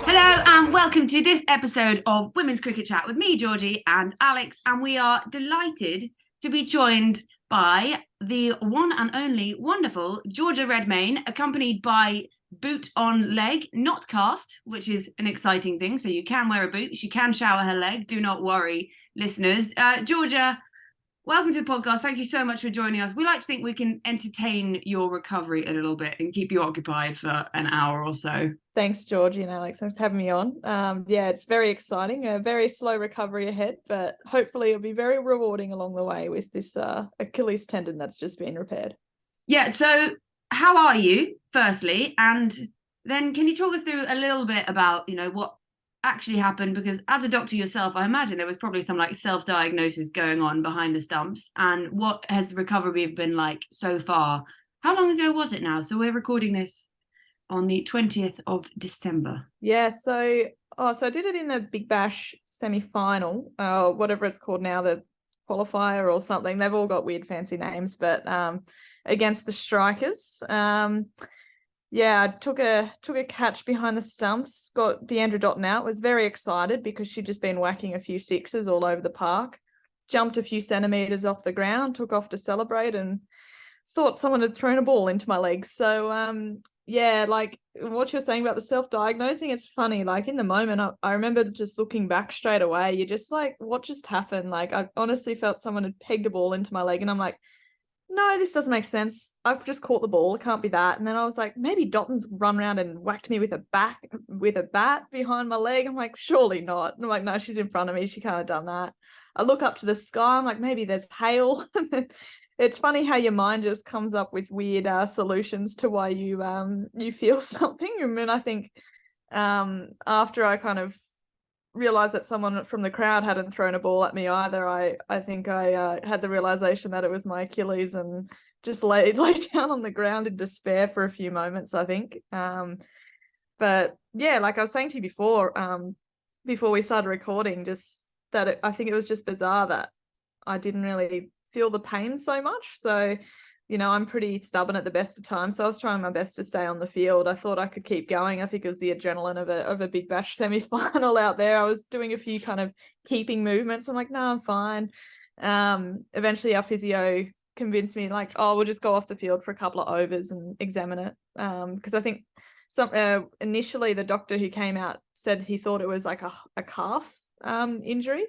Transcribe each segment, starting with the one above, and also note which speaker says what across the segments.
Speaker 1: Hello and welcome to this episode of Women's Cricket Chat with me, Georgie and Alex, and we are delighted to be joined by the one and only wonderful Georgia Redmayne, accompanied by boot on leg, not cast, which is an exciting thing. So you can wear a boot, she can shower her leg, do not worry, listeners. Georgia, welcome to the podcast. Thank you so much for joining us. We like to think we can entertain your recovery a little bit and keep you occupied for an hour or so.
Speaker 2: Thanks, Georgie and Alex. Thanks for having me on. It's very exciting. A very slow recovery ahead, but hopefully it'll be very rewarding along the way with this Achilles tendon that's just been repaired.
Speaker 1: Yeah, so how are you, firstly? And then can you talk us through a little bit about, what actually happened? Because as a doctor yourself, I imagine there was probably some self-diagnosis going on behind the stumps. And what has recovery been like so far? How long ago was it now? So we're recording this on the 20th of December.
Speaker 2: Yeah, so I did it in the Big Bash semi-final, whatever it's called now, the qualifier or something. They've all got weird fancy names, but against the Strikers. I took a catch behind the stumps, got Deandra Dotton out, was very excited because she'd just been whacking a few sixes all over the park, jumped a few centimetres off the ground, took off to celebrate and thought someone had thrown a ball into my legs. So like what you're saying about the self-diagnosing, it's funny. Like in the moment, I remember just looking back straight away. You're just like, what just happened? Like I honestly felt someone had pegged a ball into my leg, and I'm like, no, this doesn't make sense. I've just caught the ball. It can't be that. And then I was like, maybe Dotton's run around and whacked me with a bat behind my leg. I'm like, surely not. And I'm like, no, she's in front of me. She can't have done that. I look up to the sky. I'm like, maybe there's hail. It's funny how your mind just comes up with weird solutions to why you feel something. And then I think after I kind of realized that someone from the crowd hadn't thrown a ball at me either, I think I had the realization that it was my Achilles and just lay down on the ground in despair for a few moments, I think. But yeah, like I was saying to you before we started recording, just that I think it was just bizarre that I didn't really feel the pain so much. So, I'm pretty stubborn at the best of times. So I was trying my best to stay on the field. I thought I could keep going. I think it was the adrenaline of a Big Bash semi-final out there. I was doing a few kind of keeping movements. I'm like, no, I'm fine. Eventually our physio convinced me like, oh, we'll just go off the field for a couple of overs and examine it. Because I think initially the doctor who came out said he thought it was like a calf injury.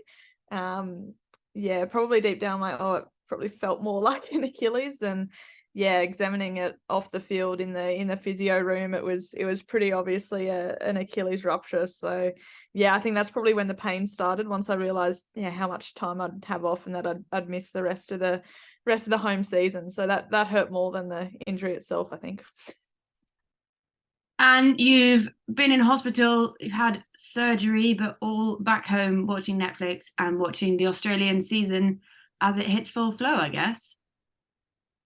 Speaker 2: Probably deep down like, it probably felt more like an Achilles. And examining it off the field in the physio room, it was pretty obviously an Achilles rupture. So I think that's probably when the pain started, once I realized how much time I'd have off and that I'd miss the rest of the home season. So that hurt more than the injury itself, I think.
Speaker 1: And you've been in hospital, you've had surgery, but all back home watching Netflix and watching the Australian season as it hits full flow, I guess.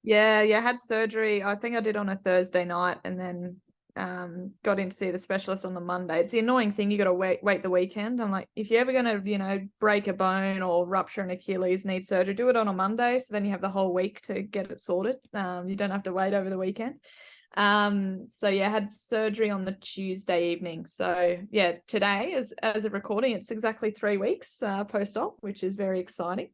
Speaker 2: Yeah, I had surgery. I think I did on a Thursday night, and then got in to see the specialist on the Monday. It's the annoying thing, you got to wait the weekend. I'm like, if you're ever going to, break a bone or rupture an Achilles, need surgery, do it on a Monday, so then you have the whole week to get it sorted. You don't have to wait over the weekend. I had surgery on the Tuesday evening. So today, as of recording, it's exactly 3 weeks post-op, which is very exciting.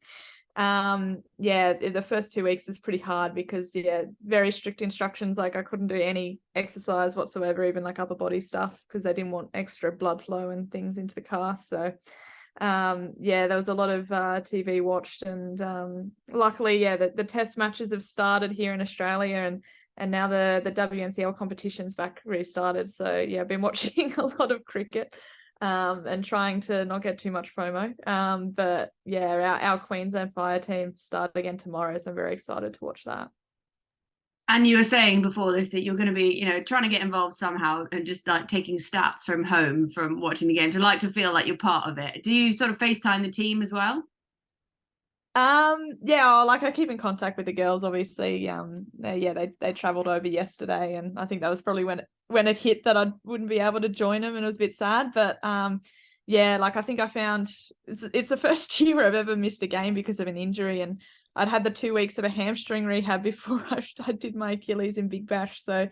Speaker 2: The first 2 weeks is pretty hard because very strict instructions. Like I couldn't do any exercise whatsoever, even like upper body stuff, because they didn't want extra blood flow and things into the cast. So there was a lot of TV watched, and luckily the test matches have started here in Australia, and now the WNCL competition's back restarted. So I've been watching a lot of cricket and trying to not get too much FOMO. Our Queensland Fire team start again tomorrow, so I'm very excited to watch that.
Speaker 1: And you were saying before this that you're going to be, trying to get involved somehow and just like taking stats from home from watching the game to feel like you're part of it. Do you sort of FaceTime the team as well?
Speaker 2: I keep in contact with the girls, obviously. They traveled over yesterday, and I think that was probably when it hit that I wouldn't be able to join them, and it was a bit sad. But I think I found it's the first year I've ever missed a game because of an injury, and I'd had the 2 weeks of a hamstring rehab before I did my Achilles in Big Bash. So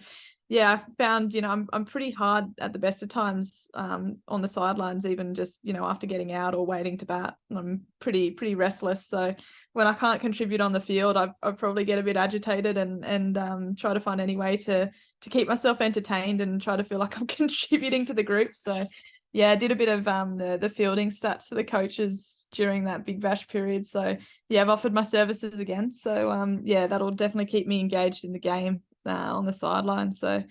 Speaker 2: yeah, I found, I'm pretty hard at the best of times on the sidelines, even just, after getting out or waiting to bat. I'm pretty restless. So when I can't contribute on the field, I probably get a bit agitated and try to find any way to keep myself entertained and try to feel like I'm contributing to the group. So yeah, I did a bit of the fielding stats for the coaches during that Big Bash period. So yeah, I've offered my services again. So yeah, that'll definitely keep me engaged in the game on the sideline. So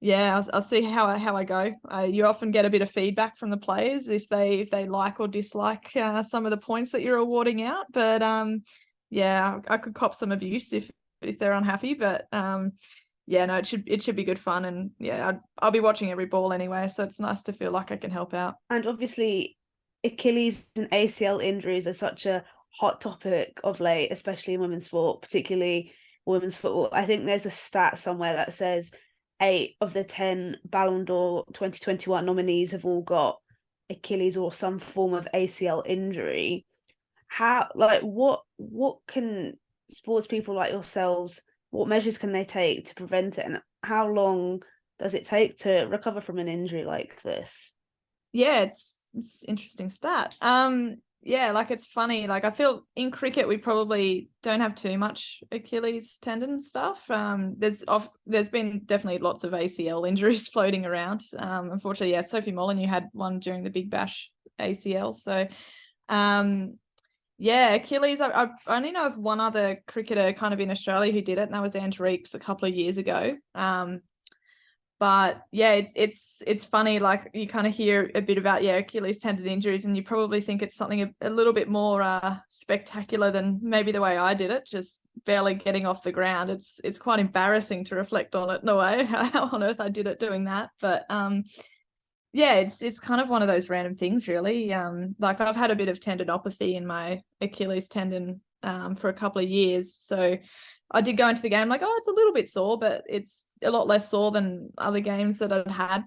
Speaker 2: yeah, I'll see how I go. You often get a bit of feedback from the players if they like or dislike some of the points that you're awarding out. But yeah, I could cop some abuse if they're unhappy. But yeah, no, it should be good fun. And yeah, I'll be watching every ball anyway, so it's nice to feel like I can help out.
Speaker 3: And obviously, Achilles and ACL injuries are such a hot topic of late, especially in women's sport, particularly women's football. I think there's a stat somewhere that says 8 of the 10 Ballon d'Or 2021 nominees have all got Achilles or some form of ACL injury. How, like, what can sports people like yourselves, what measures can they take to prevent it, and how long does it take to recover from an injury like this?
Speaker 2: Yeah, it's interesting stat. Yeah, like it's funny. Like I feel in cricket we probably don't have too much Achilles tendon stuff. There's been definitely lots of ACL injuries floating around. Unfortunately, yeah, Sophie Molyneux had one during the Big Bash ACL. So yeah, Achilles. I only know of one other cricketer kind of in Australia who did it, and that was Ange Reeks a couple of years ago. But yeah, it's funny. Like you kind of hear a bit about Achilles tendon injuries, and you probably think it's something a little bit more spectacular than maybe the way I did it, just barely getting off the ground. It's quite embarrassing to reflect on it in a way, how on earth I did it doing that. But yeah, it's kind of one of those random things, really. Like I've had a bit of tendinopathy in my Achilles tendon for a couple of years. So I did go into the game like, oh, it's a little bit sore, but it's a lot less sore than other games that I'd had,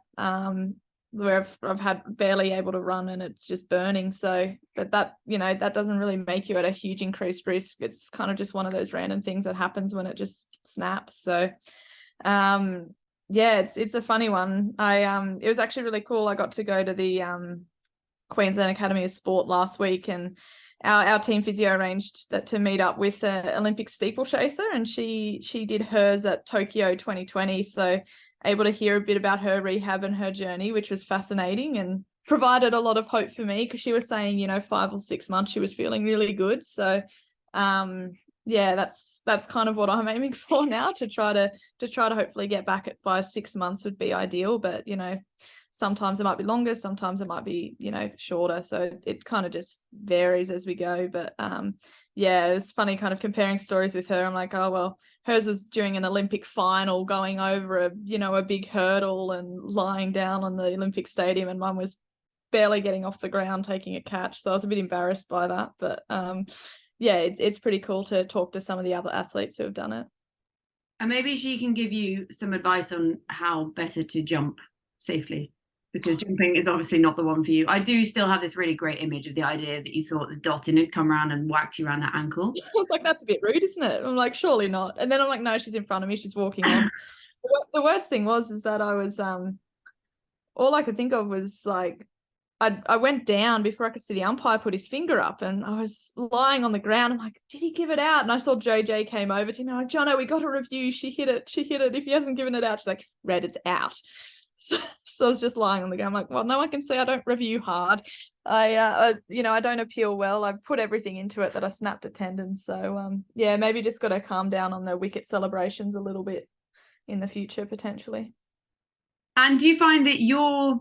Speaker 2: where I've had barely able to run and it's just burning. So, but that, that doesn't really make you at a huge increased risk. It's kind of just one of those random things that happens when it just snaps. So, yeah, it's a funny one. It was actually really cool. I got to go to the Queensland Academy of Sport last week, and our team physio arranged that to meet up with an Olympic steeplechaser, and she did hers at Tokyo 2020. So able to hear a bit about her rehab and her journey, which was fascinating and provided a lot of hope for me because she was saying, 5 or 6 months she was feeling really good. So yeah, that's kind of what I'm aiming for now, to try to hopefully get back at 5-6 months would be ideal. But sometimes it might be longer, sometimes it might be shorter. So it kind of just varies as we go. But yeah, it's funny kind of comparing stories with her. I'm like, oh well, hers was during an Olympic final, going over a big hurdle and lying down on the Olympic Stadium, and mine was barely getting off the ground taking a catch. So I was a bit embarrassed by that. But yeah, it's pretty cool to talk to some of the other athletes who have done it.
Speaker 1: And maybe she can give you some advice on how better to jump safely, because jumping is obviously not the one for you. I do still have this really great image of the idea that you thought the dotting had come around and whacked you around that ankle.
Speaker 2: I was like, that's a bit rude, isn't it? I'm like, surely not. And then I'm like, no, she's in front of me, she's walking on. The worst thing is that I was all I could think of was like, I went down before I could see the umpire put his finger up, and I was lying on the ground. I'm like, did he give it out? And I saw JJ came over to me. I'm like, Jono, we got a review. She hit it. If he hasn't given it out, she's like, Red, it's out. So I was just lying on the ground. I'm like, well, no one can see I don't review hard. I don't appeal well. I put everything into it that I snapped a tendon. So yeah, maybe just got to calm down on the wicket celebrations a little bit in the future potentially.
Speaker 1: And do you find that your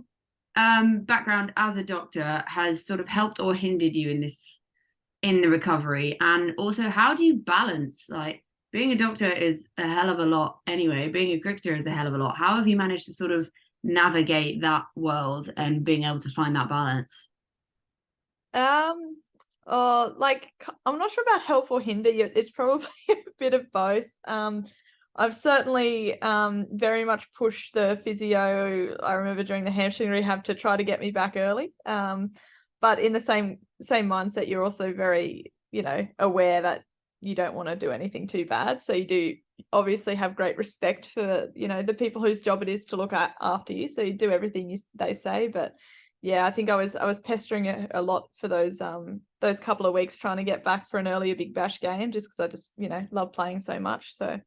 Speaker 1: background as a doctor has sort of helped or hindered you in the recovery? And also, how do you balance, like, being a doctor is a hell of a lot anyway, being a cricketer is a hell of a lot. How have you managed to sort of navigate that world and being able to find that balance?
Speaker 2: Like, I'm not sure about help or hinder. It's probably a bit of both. I've certainly very much pushed the physio, I remember during the hamstring rehab, to try to get me back early. But in the same mindset, you're also very, aware that you don't want to do anything too bad. So you do obviously have great respect for, you know, the people whose job it is to look after you. So you do everything they say. But yeah, I think I was pestering a lot for those couple of weeks trying to get back for an earlier Big Bash game, just because I just, you know, love playing so much. So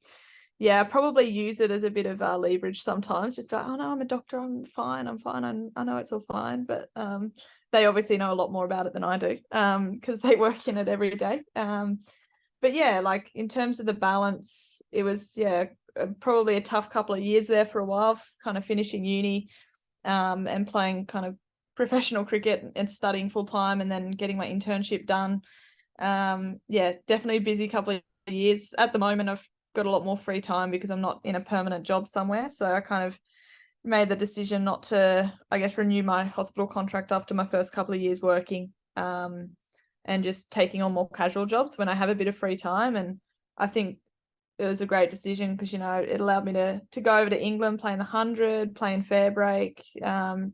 Speaker 2: yeah, probably use it as a bit of leverage sometimes, just like, oh no, I'm a doctor, I'm fine, I know it's all fine. But they obviously know a lot more about it than I do, because they work in it every day. But yeah, like in terms of the balance, it was probably a tough couple of years there for a while, kind of finishing uni, and playing kind of professional cricket and studying full time, and then getting my internship done. Yeah, definitely a busy couple of years. At the moment, I've got a lot more free time because I'm not in a permanent job somewhere. So I kind of made the decision not to, I guess, renew my hospital contract after my first couple of years working, and just taking on more casual jobs when I have a bit of free time. And I think it was a great decision because, you know, it allowed me to go over to England, play in the 100, play in Fairbreak,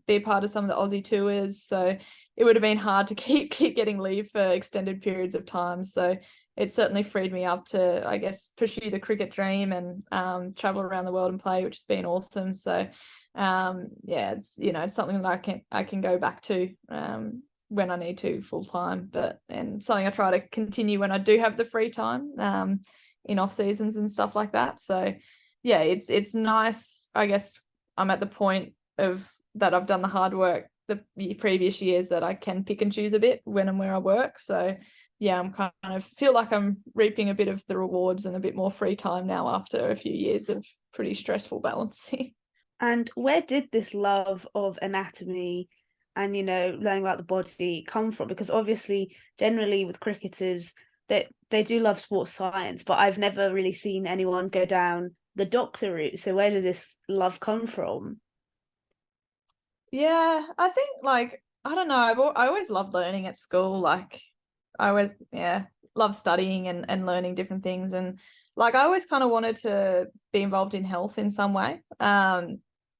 Speaker 2: be a part of some of the Aussie tours. So it would have been hard to keep getting leave for extended periods of time. So it certainly freed me up to, I guess, pursue the cricket dream and travel around the world and play, which has been awesome. So yeah, it's, you know, it's something that I can go back to when I need to full time, and something I try to continue when I do have the free time in off seasons and stuff like that. So yeah, it's nice. I guess I'm at the point of that I've done the hard work the previous years that I can pick and choose a bit when and where I work. So yeah, I'm kind of feel like I'm reaping a bit of the rewards and a bit more free time now after a few years of pretty stressful balancing.
Speaker 3: And where did this love of anatomy and, you know, learning about the body come from? Because obviously, generally with cricketers, they do love sports science, but I've never really seen anyone go down the doctor route. So where did this love come from?
Speaker 2: Yeah, I think, like, I don't know, I always loved learning at school. Like I always love studying and learning different things, and like I always kind of wanted to be involved in health in some way.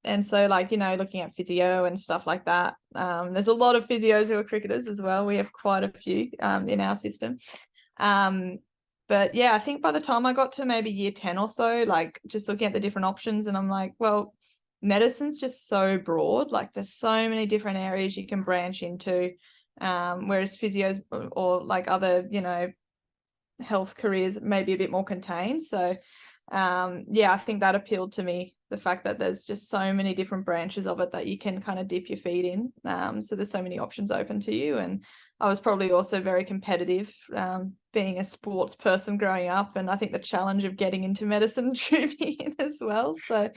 Speaker 2: And so, like, you know, looking at physio and stuff like that. There's a lot of physios who are cricketers as well. We have quite a few in our system. But yeah, I think by the time I got to maybe year 10 or so, like just looking at the different options, and I'm like, well, medicine's just so broad. Like there's so many different areas you can branch into. Whereas physios or like other, you know, health careers may be a bit more contained. So yeah, I think that appealed to me, the fact that there's just so many different branches of it that you can kind of dip your feet in. So there's so many options open to you. And I was probably also very competitive, being a sports person growing up, and I think the challenge of getting into medicine drew me in as well. So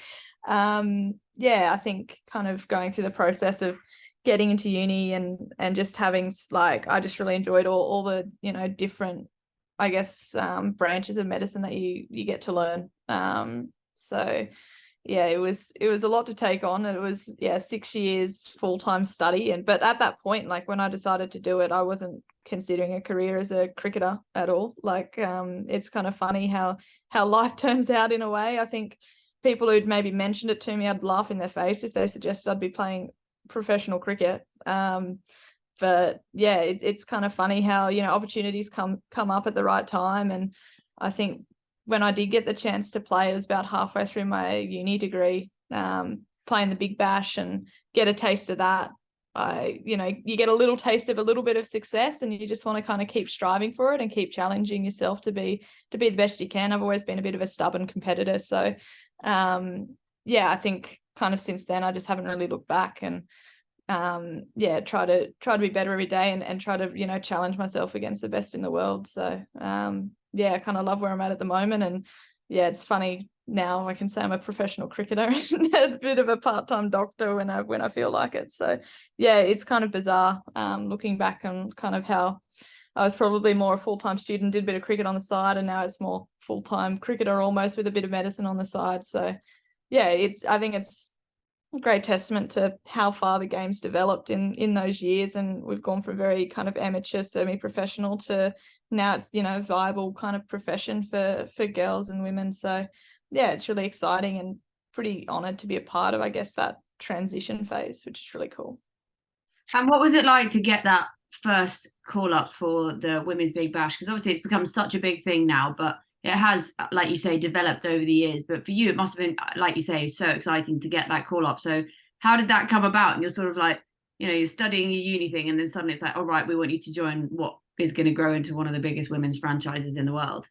Speaker 2: yeah, I think kind of going through the process of getting into uni and just having, like, I just really enjoyed all the, you know, different, I guess, branches of medicine that you get to learn. So yeah, it was a lot to take on. It was 6 years full-time study, but at that point, like when I decided to do it, I wasn't considering a career as a cricketer at all. Like it's kind of funny how life turns out in a way. I think people who'd maybe mentioned it to me, I'd laugh in their face if they suggested I'd be playing professional cricket. But yeah, it's kind of funny how, you know, opportunities come up at the right time. And I think when I did get the chance to play, it was about halfway through my uni degree, playing the Big Bash, and get a taste of that. You know, you get a little taste of a little bit of success, and you just want to kind of keep striving for it and keep challenging yourself to be the best you can. I've always been a bit of a stubborn competitor. So yeah, I think kind of since then I just haven't really looked back, and try to be better every day and try to, you know, challenge myself against the best in the world. So I kind of love where I'm at the moment. And yeah, it's funny now I can say I'm a professional cricketer and a bit of a part-time doctor when I feel like it. So yeah, it's kind of bizarre looking back on kind of how I was probably more a full-time student, did a bit of cricket on the side, and now it's more full-time cricketer almost with a bit of medicine on the side. So yeah, I think it's a great testament to how far the game's developed in those years, and we've gone from very kind of amateur, semi-professional to now it's, you know, viable kind of profession for girls and women. So yeah, it's really exciting and pretty honoured to be a part of, I guess, that transition phase, which is really cool.
Speaker 1: And what was it like to get that first call up for the Women's Big Bash? Because obviously it's become such a big thing now, but it has, like you say, developed over the years. But for you, it must have been, like you say, so exciting to get that call up. So how did that come about? And you're sort of like, you're studying your uni thing, and then suddenly it's like, all right, we want you to join what is going to grow into one of the biggest women's franchises in the world.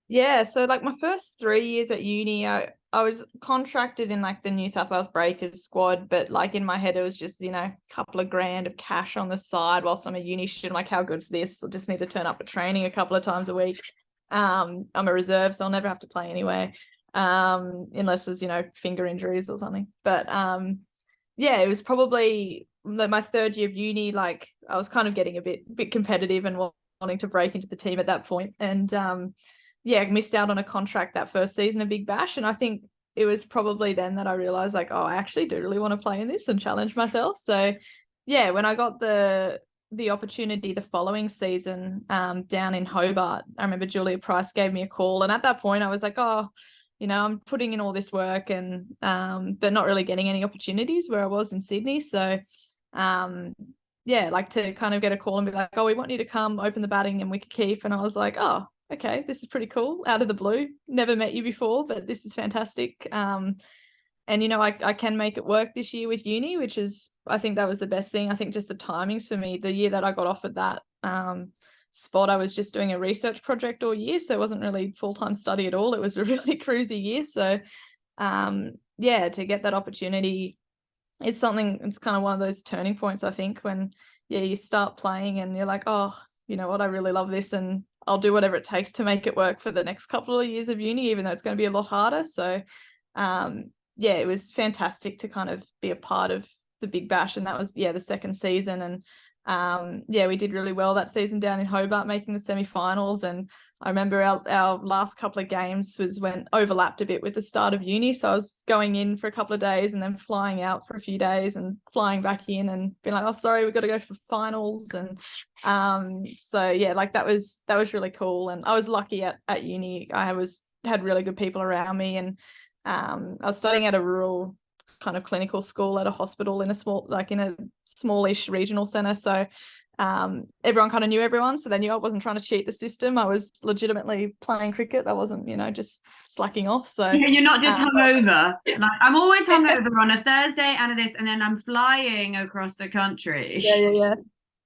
Speaker 2: Yeah, so like my first 3 years at uni, I was contracted in like the New South Wales Breakers squad, but like in my head it was just, a couple of grand of cash on the side whilst I'm a uni student. Like, how good's this? I just need to turn up for training a couple of times a week. I'm a reserve, so I'll never have to play anyway, unless there's, finger injuries or something. But yeah, it was probably my third year of uni. Like, I was kind of getting a bit competitive and wanting to break into the team at that point. And yeah, I missed out on a contract that first season of Big Bash. And I think it was probably then that I realized, like, oh, I actually do really want to play in this and challenge myself. So yeah, when I got the opportunity the following season down in Hobart, I remember Julia Price gave me a call. And at that point I was like, oh, I'm putting in all this work and but not really getting any opportunities where I was in Sydney. So yeah, like to kind of get a call and be like, oh, we want you to come open the batting and wicket keep. And I was like, oh, okay, this is pretty cool. Out of the blue, never met you before, but this is fantastic. And I can make it work this year with uni, which is, I think that was the best thing. I think just the timings for me, the year that I got offered that spot, I was just doing a research project all year, so it wasn't really full-time study at all. It was a really cruisy year. So yeah, to get that opportunity, it's kind of one of those turning points, I think, when you start playing and you're like, oh, you know what, I really love this and I'll do whatever it takes to make it work for the next couple of years of uni, even though it's going to be a lot harder. So yeah, it was fantastic to kind of be a part of the Big Bash. And that was, the second season. And yeah, we did really well that season down in Hobart, making the semi-finals. And I remember our last couple of games was when overlapped a bit with the start of uni. So I was going in for a couple of days and then flying out for a few days and flying back in and being like, oh, sorry, we've got to go for finals. And so yeah, like that was really cool. And I was lucky at uni. I had really good people around me, and I was studying at a rural kind of clinical school at a hospital in a smallish regional centre. So everyone kind of knew everyone. So they knew I wasn't trying to cheat the system. I was legitimately playing cricket. I wasn't, just slacking off. So
Speaker 1: yeah, you're not just hungover. Like, I'm always hungover on a Thursday and and then I'm flying across the country.
Speaker 2: Yeah.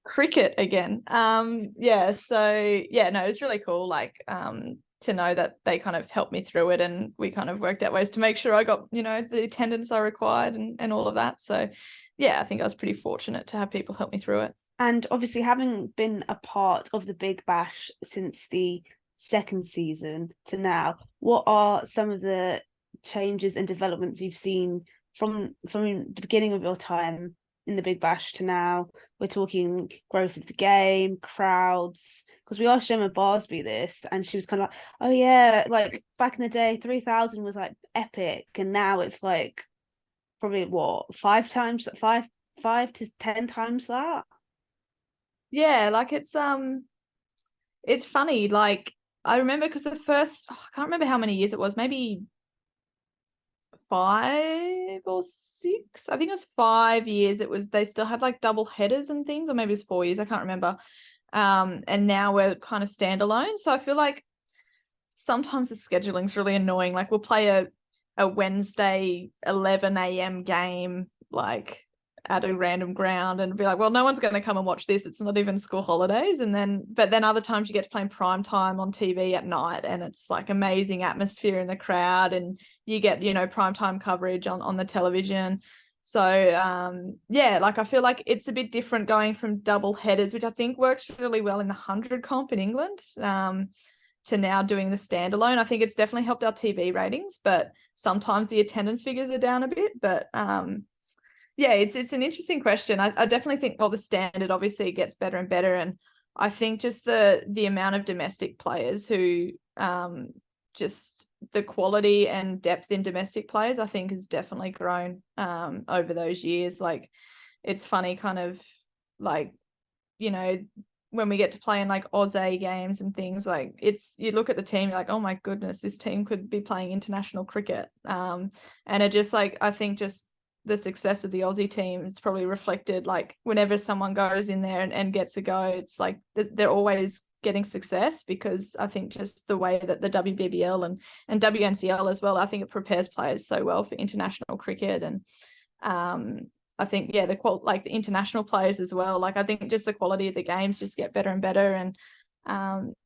Speaker 2: Cricket again. Yeah. So yeah, no, it's really cool. Like, to know that they kind of helped me through it, and we kind of worked out ways to make sure I got, the attendance I required and all of that. So yeah, I think I was pretty fortunate to have people help me through it.
Speaker 3: And obviously, having been a part of the Big Bash since the second season to now, what are some of the changes and developments you've seen from the beginning of your time in the Big Bash to now? We're talking growth of the game, crowds, because we asked Gemma Barsby this and she was kind of like, oh yeah, like back in the day 3,000 was like epic, and now it's like probably what, 5 to 10 times that.
Speaker 2: Yeah, like it's funny. Like, I remember because the first, I can't remember how many years it was, maybe 5 or 6. I think it was 5 years. They still had like double headers and things, or maybe it's 4 years, I can't remember. And now we're kind of standalone. So I feel like sometimes the scheduling's really annoying. Like, we'll play a Wednesday 11 a.m. game like at a random ground and be like, well, no one's going to come and watch this. It's not even school holidays. But then other times you get to play in prime time on TV at night, and it's like amazing atmosphere in the crowd, and you get, prime time coverage on the television. So yeah, like I feel like it's a bit different going from double headers, which I think works really well in the 100 comp in England, to now doing the standalone. I think it's definitely helped our TV ratings, but sometimes the attendance figures are down a bit. But yeah, it's an interesting question. I definitely think, the standard obviously gets better and better, and I think just the amount of domestic players who just the quality and depth in domestic players, I think, has definitely grown over those years. Like, it's funny, kind of like, when we get to play in like Aussie games and things, like you look at the team, you're like, oh my goodness, this team could be playing international cricket. And it just, like, I think just the success of the Aussie team is probably reflected, like whenever someone goes in there and gets a go, it's like they're always getting success, because I think just the way that the WBBL and WNCL as well, I think it prepares players so well for international cricket. And I think, yeah, the international players as well. Like, I think just the quality of the games just get better and better. And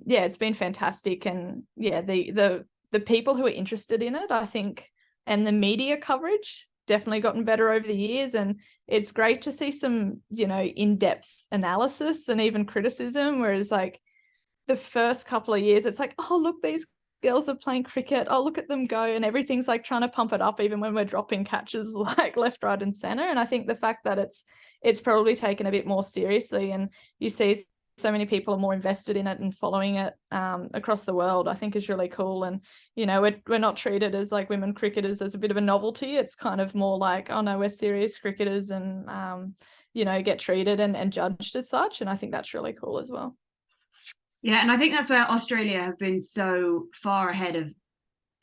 Speaker 2: yeah, it's been fantastic. And yeah, the people who are interested in it, I think, and the media coverage definitely gotten better over the years. And it's great to see some, you know, in-depth analysis and even criticism, whereas like the first couple of years it's like, oh look, these girls are playing cricket, oh look at them go, and everything's like trying to pump it up even when we're dropping catches like left, right and center. And I think the fact that it's probably taken a bit more seriously, and you see so many people are more invested in it and following it across the world, I think is really cool. And you know, we're not treated as like women cricketers as a bit of a novelty. It's kind of more like, oh no, we're serious cricketers, and you know, get treated and judged as such. And I think that's really cool as well.
Speaker 1: Yeah, and I think that's where Australia have been so far ahead of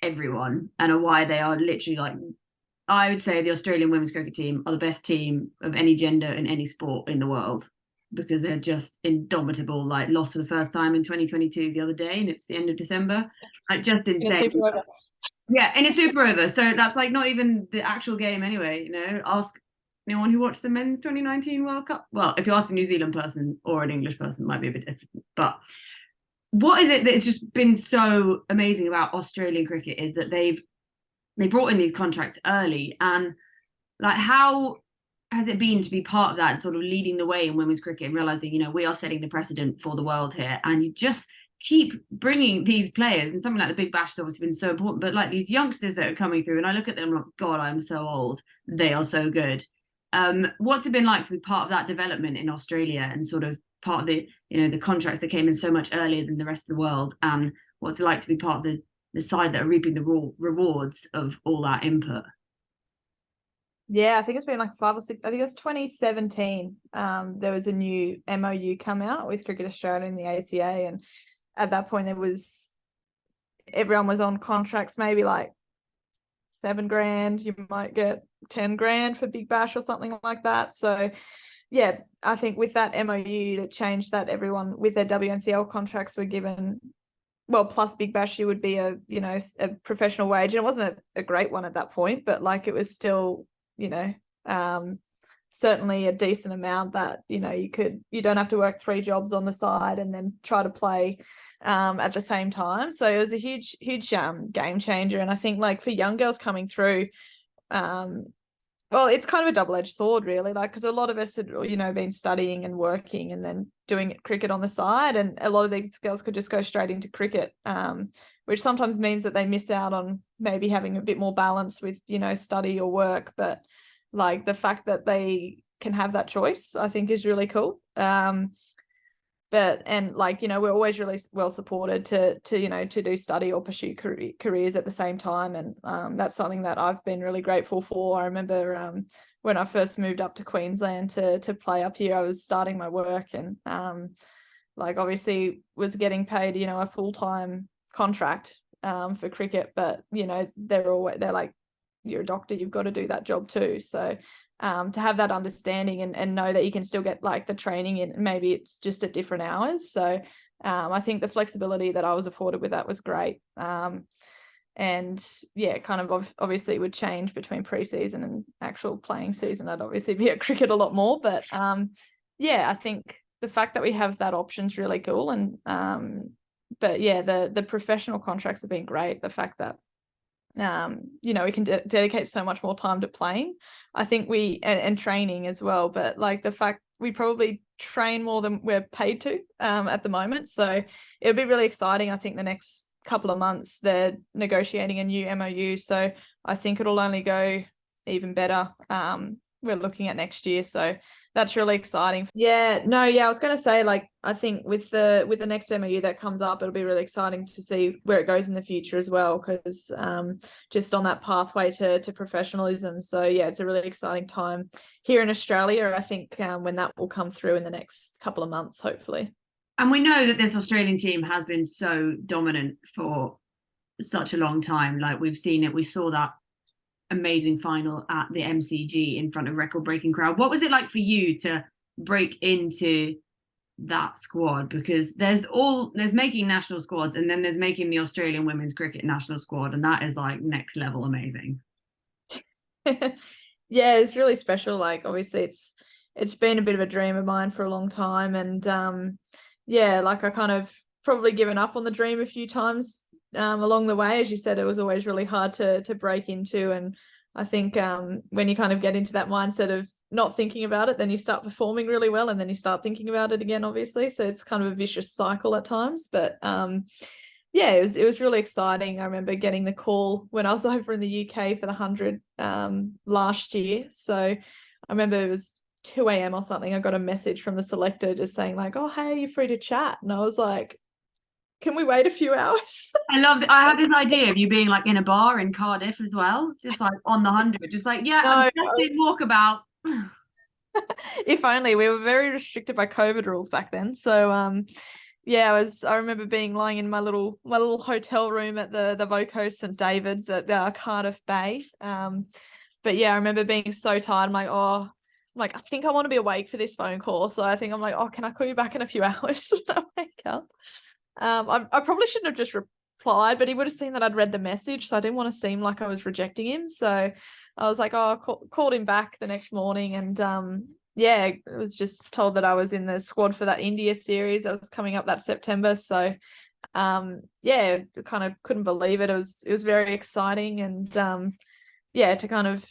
Speaker 1: everyone, and why they are literally like, I would say the Australian women's cricket team are the best team of any gender in any sport in the world, because they're just indomitable. Like, lost for the first time in 2022 the other day, and it's the end of December. Like, just insane. Yeah, in a super over. So that's like not even the actual game anyway, you know. Ask anyone who watched the men's 2019 World Cup. Well, if you ask a New Zealand person or an English person, it might be a bit different. But what is it that's just been so amazing about Australian cricket is that they brought in these contracts early, and like, how has it been to be part of that and sort of leading the way in women's cricket and realizing, you know, we are setting the precedent for the world here, and you just keep bringing these players, and something like the Big Bash has obviously been so important, but like these youngsters that are coming through, and I look at them like, God, I'm so old, they are so good. What's it been like to be part of that development in Australia, and sort of part of the, you know, the contracts that came in so much earlier than the rest of the world, and what's it like to be part of the side that are reaping the rewards of all that input?
Speaker 2: Yeah, I think it's been like 5 or 6. I think it was 2017. There was a new MOU come out with Cricket Australia and the ACA, and at that point everyone was on contracts, maybe like $7,000. You might get $10,000 for Big Bash or something like that. So yeah, I think with that MOU, it changed that everyone with their WNCL contracts were given, well, plus Big Bash, you would be a professional wage. And it wasn't a great one at that point, but like it was still, you know, certainly a decent amount that, you know, you don't have to work 3 jobs on the side and then try to play at the same time. So it was a huge game changer. And I think like for young girls coming through, well, it's kind of a double-edged sword, really, like, because a lot of us had, you know, been studying and working and then doing cricket on the side, and a lot of these girls could just go straight into cricket, which sometimes means that they miss out on maybe having a bit more balance with, you know, study or work. But like the fact that they can have that choice, I think is really cool. And like, you know, we're always really well supported to you know, to do study or pursue careers at the same time. And that's something that I've been really grateful for. I remember when I first moved up to Queensland to play up here, I was starting my work, and like obviously was getting paid, you know, a full-time contract for cricket, but you know, they're like, you're a doctor, you've got to do that job too. So to have that understanding and know that you can still get like the training in, maybe it's just at different hours. So I think the flexibility that I was afforded with that was great. And yeah, kind of obviously would change between pre-season and actual playing season. I'd obviously be at cricket a lot more, but yeah, I think the fact that we have that option is really cool. And but yeah, the professional contracts have been great. The fact that you know, we can dedicate so much more time to playing, I think and training as well, but like the fact we probably train more than we're paid to at the moment. So it'll be really exciting. I think the next couple of months they're negotiating a new MOU, so I think it'll only go even better. We're looking at next year, so that's really exciting. I was going to say, like, I think with the next MOU that comes up, it'll be really exciting to see where it goes in the future as well, because just on that pathway to professionalism. So yeah, it's a really exciting time here in Australia, I think, when that will come through in the next couple of months, hopefully. And
Speaker 1: we know that this Australian team has been so dominant for such a long time. Like, we've seen it, we saw that amazing final at the MCG in front of record-breaking crowd. What was it like for you to break into that squad, because there's making national squads, and then there's making the Australian women's cricket national squad, and that is like next level amazing.
Speaker 2: Yeah, it's really special. Like, obviously it's been a bit of a dream of mine for a long time, and yeah, like I kind of probably given up on the dream a few times along the way. As you said, it was always really hard to break into, and I think when you kind of get into that mindset of not thinking about it, then you start performing really well, and then you start thinking about it again, obviously. So it's kind of a vicious cycle at times, but yeah, it was really exciting. I remember getting the call when I was over in the UK for the 100 last year. So I remember it was 2 a.m. or something. I got a message from the selector just saying like, "Oh, hey, you're free to chat." And I was like, "Can we wait a few hours?"
Speaker 1: I love it. I had this idea of you being like in a bar in Cardiff as well, just like on the 100, just like, yeah, I'm just in walkabout.
Speaker 2: If only. We were very restricted by COVID rules back then. So yeah, I remember being lying in my little hotel room at the Voco St David's at Cardiff Bay. But yeah, I remember being so tired. I think I want to be awake for this phone call. So I think I'm like, oh, can I call you back in a few hours when I wake up? I probably shouldn't have just replied, but he would have seen that I'd read the message, so I didn't want to seem like I was rejecting him. So I was like, oh, called him back the next morning, and yeah, I was just told that I was in the squad for that India series that was coming up that September. So yeah, kind of couldn't believe it. It was very exciting, and yeah, to kind of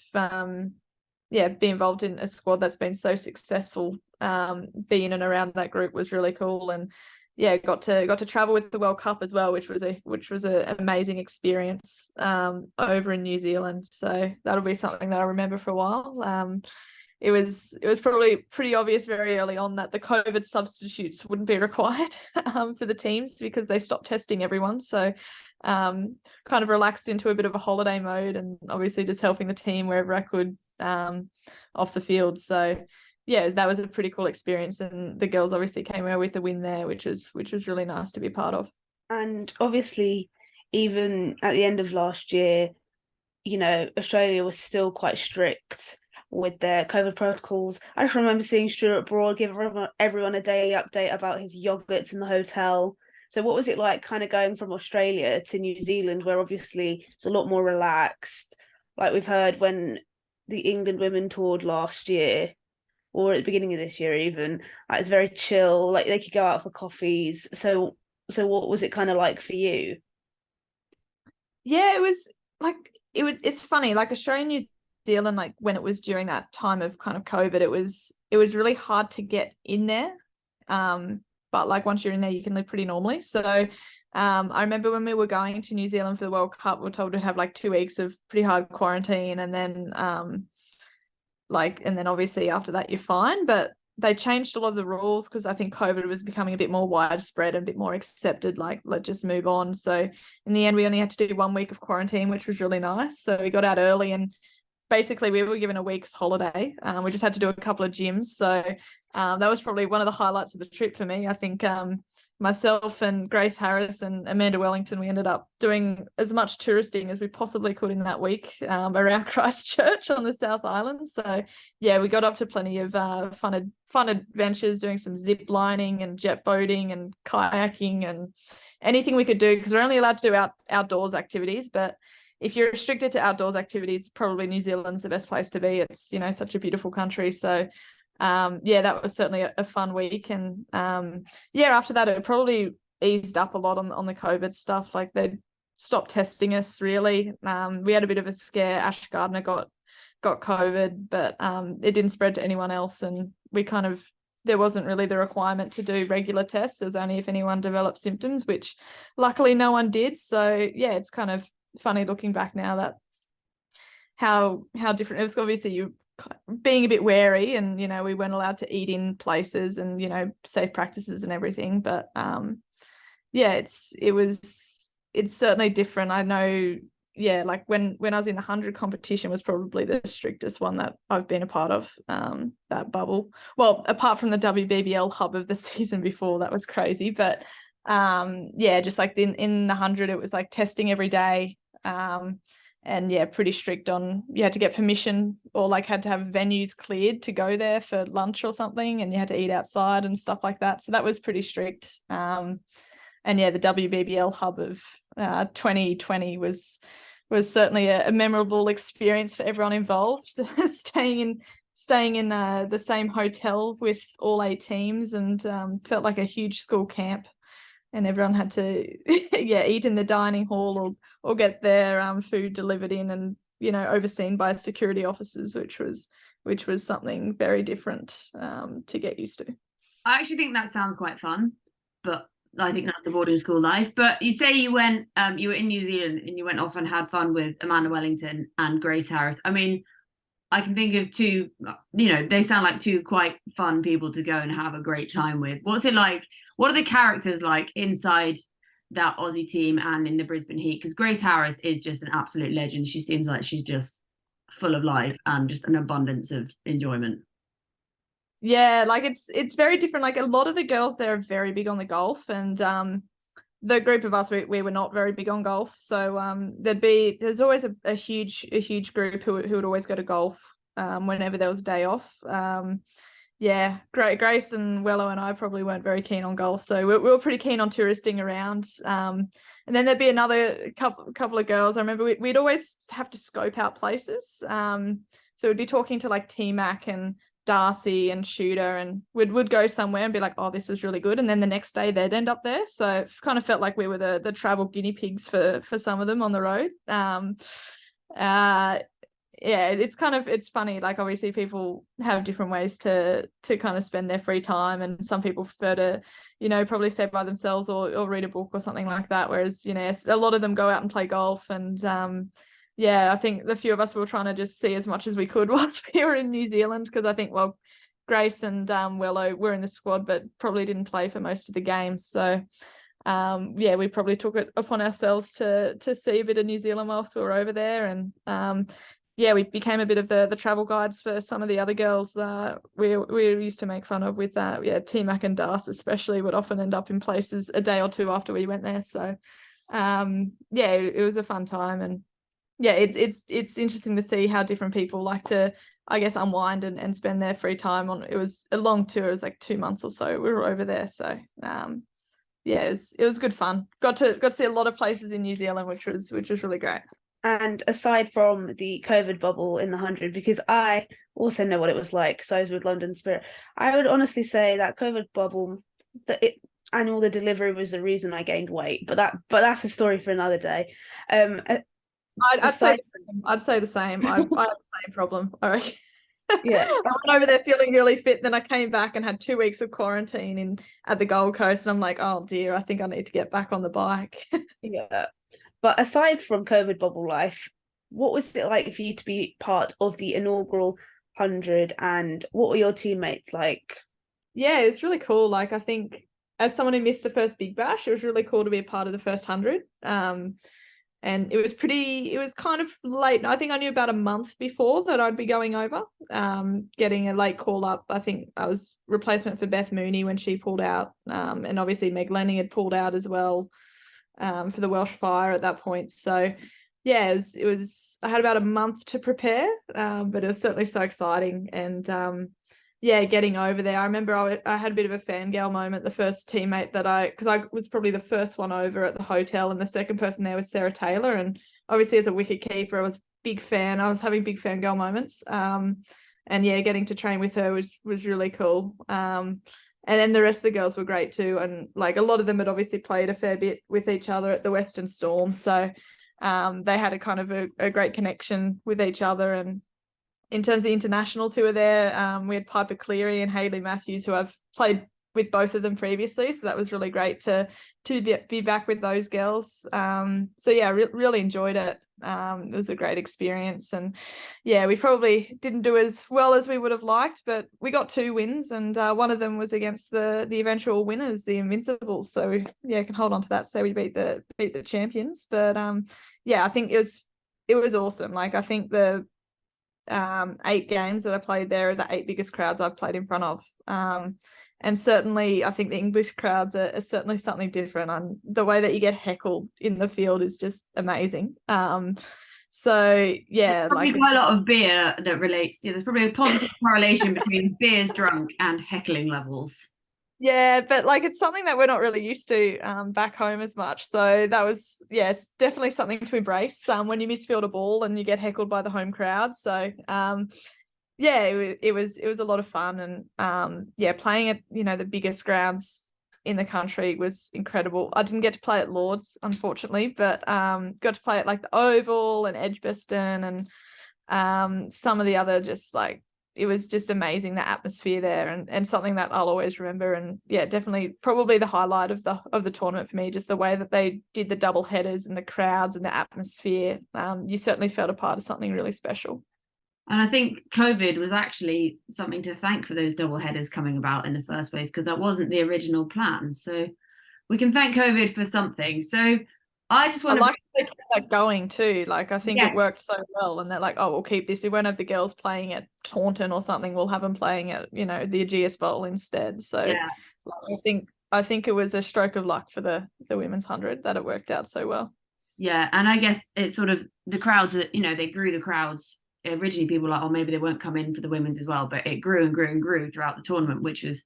Speaker 2: yeah, be involved in a squad that's been so successful, be in and around that group was really cool. And yeah, got to travel with the World Cup as well, which was an amazing experience over in New Zealand. So that'll be something that I remember for a while. It was probably pretty obvious very early on that the COVID substitutes wouldn't be required for the teams because they stopped testing everyone. So kind of relaxed into a bit of a holiday mode, and obviously just helping the team wherever I could off the field. So yeah, that was a pretty cool experience, and the girls obviously came away with the win there, which was really nice to be part of.
Speaker 3: And obviously, even at the end of last year, you know, Australia was still quite strict with their COVID protocols. I just remember seeing Stuart Broad give everyone a daily update about his yogurts in the hotel. So what was it like kind of going from Australia to New Zealand, where obviously it's a lot more relaxed? Like we've heard when the England women toured last year, or at the beginning of this year even, like it's very chill, like they could go out for coffees. So what was it kind of like for you?
Speaker 2: Yeah, it was like it's funny, like Australia, New Zealand, like when it was during that time of kind of COVID, it was really hard to get in there. But like once you're in there, you can live pretty normally. So I remember when we were going to New Zealand for the World Cup, we were told to have like 2 weeks of pretty hard quarantine, and then obviously after that you're fine. But they changed a lot of the rules because I think COVID was becoming a bit more widespread and a bit more accepted, like let's just move on. So in the end, we only had to do 1 week of quarantine, which was really nice. So we got out early, and basically we were given a week's holiday. We just had to do a couple of gyms. So that was probably one of the highlights of the trip for me. I think myself and Grace Harris and Amanda Wellington, we ended up doing as much touristing as we possibly could in that week around Christchurch on the South Island. So yeah, we got up to plenty of fun adventures, doing some zip lining and jet boating and kayaking and anything we could do, because we're only allowed to do outdoors activities. But if you're restricted to outdoors activities, probably New Zealand's the best place to be. It's, you know, such a beautiful country. So yeah, that was certainly a fun week. And yeah, after that, it probably eased up a lot on the COVID stuff. Like they stopped testing us really. We had a bit of a scare. Ash Gardner got COVID, but it didn't spread to anyone else. And there wasn't really the requirement to do regular tests. It was only if anyone developed symptoms, which luckily no one did. So yeah, it's kind of funny looking back now that how different it was. Obviously you being a bit wary, and you know, we weren't allowed to eat in places, and you know, safe practices and everything. But yeah, it's certainly different. I know, yeah, like when I was in the 100 competition was probably the strictest one that I've been a part of, that bubble. Well, apart from the WBBL hub of the season before, that was crazy. But yeah, just like in the 100, it was like testing every day. and yeah, pretty strict on, you had to get permission or like had to have venues cleared to go there for lunch or something, and you had to eat outside and stuff like that. So that was pretty strict. And yeah, the WBBL hub of 2020 was certainly a memorable experience for everyone involved. staying in the same hotel with all 8 teams, and felt like a huge school camp. And everyone had to eat in the dining hall or get their food delivered in, and overseen by security officers, which was something very different to get used to.
Speaker 1: I actually think that sounds quite fun, but I think that's the boarding school life. But you say you went, you were in New Zealand and you went off and had fun with Amanda Wellington and Grace Harris. I mean, I can think of two, they sound like two quite fun people to go and have a great time with. What's it like? What are the characters like inside that Aussie team and in the Brisbane Heat? Because Grace Harris is just an absolute legend. She seems like she's just full of life and just an abundance of enjoyment.
Speaker 2: Yeah, like it's very different. Like a lot of the girls there are very big on the golf, and the group of us, we were not very big on golf. So there's always a huge group who would always go to golf whenever there was a day off. Yeah, Grace and Wello and I probably weren't very keen on golf, so we were pretty keen on touristing around. And then there'd be another couple of girls. I remember we'd always have to scope out places. So we'd be talking to like T-Mac and Darcy and Shooter, and would go somewhere and be like, oh, this was really good, and then the next day they'd end up there. So it kind of felt like we were the travel guinea pigs for some of them on the road. Yeah, it's funny. Like obviously people have different ways to kind of spend their free time, and some people prefer to, probably stay by themselves or read a book or something like that. Whereas, a lot of them go out and play golf. And yeah, I think the few of us were trying to just see as much as we could whilst we were in New Zealand, because I think, well, Grace and Wello were in the squad but probably didn't play for most of the games. So yeah, we probably took it upon ourselves to see a bit of New Zealand whilst we were over there. And yeah, we became a bit of the travel guides for some of the other girls we used to make fun of with T-Mac and Darcy especially would often end up in places a day or two after we went there. So yeah, it was a fun time. And yeah, it's interesting to see how different people like to, I guess, unwind and spend their free time on. It was a long tour. It was like 2 months or so we were over there. So yeah, it was good fun. Got to see a lot of places in New Zealand, which was really great.
Speaker 3: And aside from the COVID bubble in the 100, because I also know what it was like, so I was with London Spirit, I would honestly say that COVID bubble, and all the delivery was the reason I gained weight. But that's a story for another day.
Speaker 2: I'd say the same. I had the same problem. All right.
Speaker 3: Yeah,
Speaker 2: I went over there feeling really fit. Then I came back and had 2 weeks of quarantine at the Gold Coast, and I'm like, oh dear, I think I need to get back on the bike.
Speaker 3: Yeah. But aside from COVID bubble life, what was it like for you to be part of the inaugural 100, and what were your teammates like?
Speaker 2: Yeah, it's really cool. Like I think as someone who missed the first Big Bash, it was really cool to be a part of the first 100. And it was kind of late. I think I knew about a month before that I'd be going over, getting a late call up. I think I was replacement for Beth Mooney when she pulled out. And obviously Meg Lenning had pulled out as well for the Welsh Fire at that point. So yeah, it was I had about a month to prepare, but it was certainly so exciting. And yeah, getting over there. I remember I had a bit of a fangirl moment. The first teammate because I was probably the first one over at the hotel, and the second person there was Sarah Taylor. And obviously as a wicket keeper, I was a big fan. I was having big fangirl moments. And yeah, getting to train with her was really cool. And then the rest of the girls were great too. And like a lot of them had obviously played a fair bit with each other at the Western Storm. So they had a kind of a great connection with each other. And in terms of the internationals who were there, we had Piper Cleary and Hayley Matthews, who I've played with both of them previously. So that was really great to be back with those girls. So yeah, really enjoyed it. It was a great experience. And yeah, we probably didn't do as well as we would have liked, but we got 2 wins, and one of them was against the eventual winners, the Invincibles. So yeah, I can hold on to that. So we beat the champions. But yeah, I think it was awesome. Like I think the 8 games that I played there are the 8 biggest crowds I've played in front of. And certainly I think the English crowds are certainly something different. The way that you get heckled in the field is just amazing. So yeah,
Speaker 1: Probably
Speaker 2: like
Speaker 1: quite a lot of beer that relates. Yeah, there's probably a positive correlation between beers drunk and heckling levels.
Speaker 2: yeah, but like it's something that we're not really used to back home as much. So that was, yes, definitely something to embrace when you misfield a ball and you get heckled by the home crowd. So yeah, it was a lot of fun, and yeah, playing at the biggest grounds in the country was incredible. I didn't get to play at Lord's, unfortunately, but got to play at like the Oval and Edgbaston and some of the other, just like, it was just amazing, the atmosphere there, and something that I'll always remember. And yeah, definitely probably the highlight of the tournament for me, just the way that they did the double headers and the crowds and the atmosphere. You certainly felt a part of something really special.
Speaker 1: And I think COVID was actually something to thank for those double headers coming about in the first place, because that wasn't the original plan. So we can thank COVID for something. So I just want
Speaker 2: I like they kept that going too. Like, I think it worked so well, and they're like, oh, we'll keep this. We won't have the girls playing at Taunton or something. We'll have them playing at the Aegeus Bowl instead. So
Speaker 1: yeah.
Speaker 2: like, I think it was a stroke of luck for the women's 100 that it worked out so well.
Speaker 1: Yeah, and I guess it's sort of the crowds that they grew the crowds. Originally, people were like, oh, maybe they won't come in for the women's as well, but it grew and grew and grew throughout the tournament, which was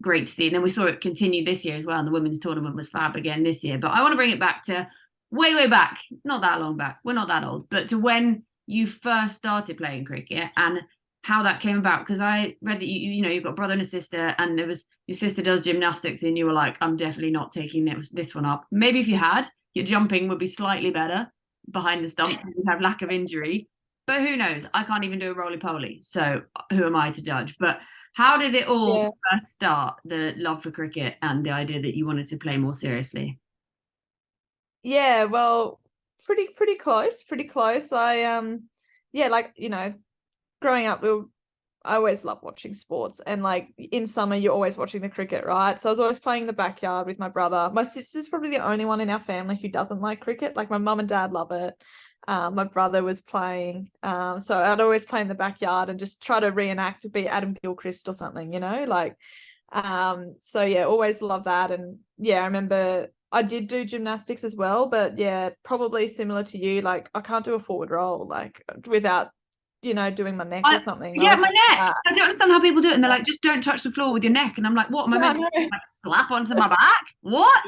Speaker 1: great to see. And then we saw it continue this year as well, and the women's tournament was fab again this year. But I want to bring it back to way back, not that long back, we're not that old, but to when you first started playing cricket and how that came about. Because I read that you've got a brother and a sister, and there was your sister does gymnastics, and you were like, I'm definitely not taking this one up. Maybe if you had, your jumping would be slightly better behind the stumps, and you'd have lack of injury. But who knows? I can't even do a roly-poly, so who am I to judge? But how did it all first start, the love for cricket and the idea that you wanted to play more seriously?
Speaker 2: Yeah, well, pretty close. I yeah, like, growing up, I always loved watching sports, and like in summer you're always watching the cricket, right? So I was always playing in the backyard with my brother. My sister's probably the only one in our family who doesn't like cricket. Like, my mum and dad love it. My brother was playing, so I'd always play in the backyard and just try to reenact, be Adam Gilchrist or something, like, so yeah, always love that. And yeah, I remember I did do gymnastics as well, but yeah, probably similar to you, like I can't do a forward roll like without doing my neck or something.
Speaker 1: Yeah, my neck. I don't understand how people do it, and they're like, just don't touch the floor with your neck, and I'm like, what am I meant to like slap onto my back? What?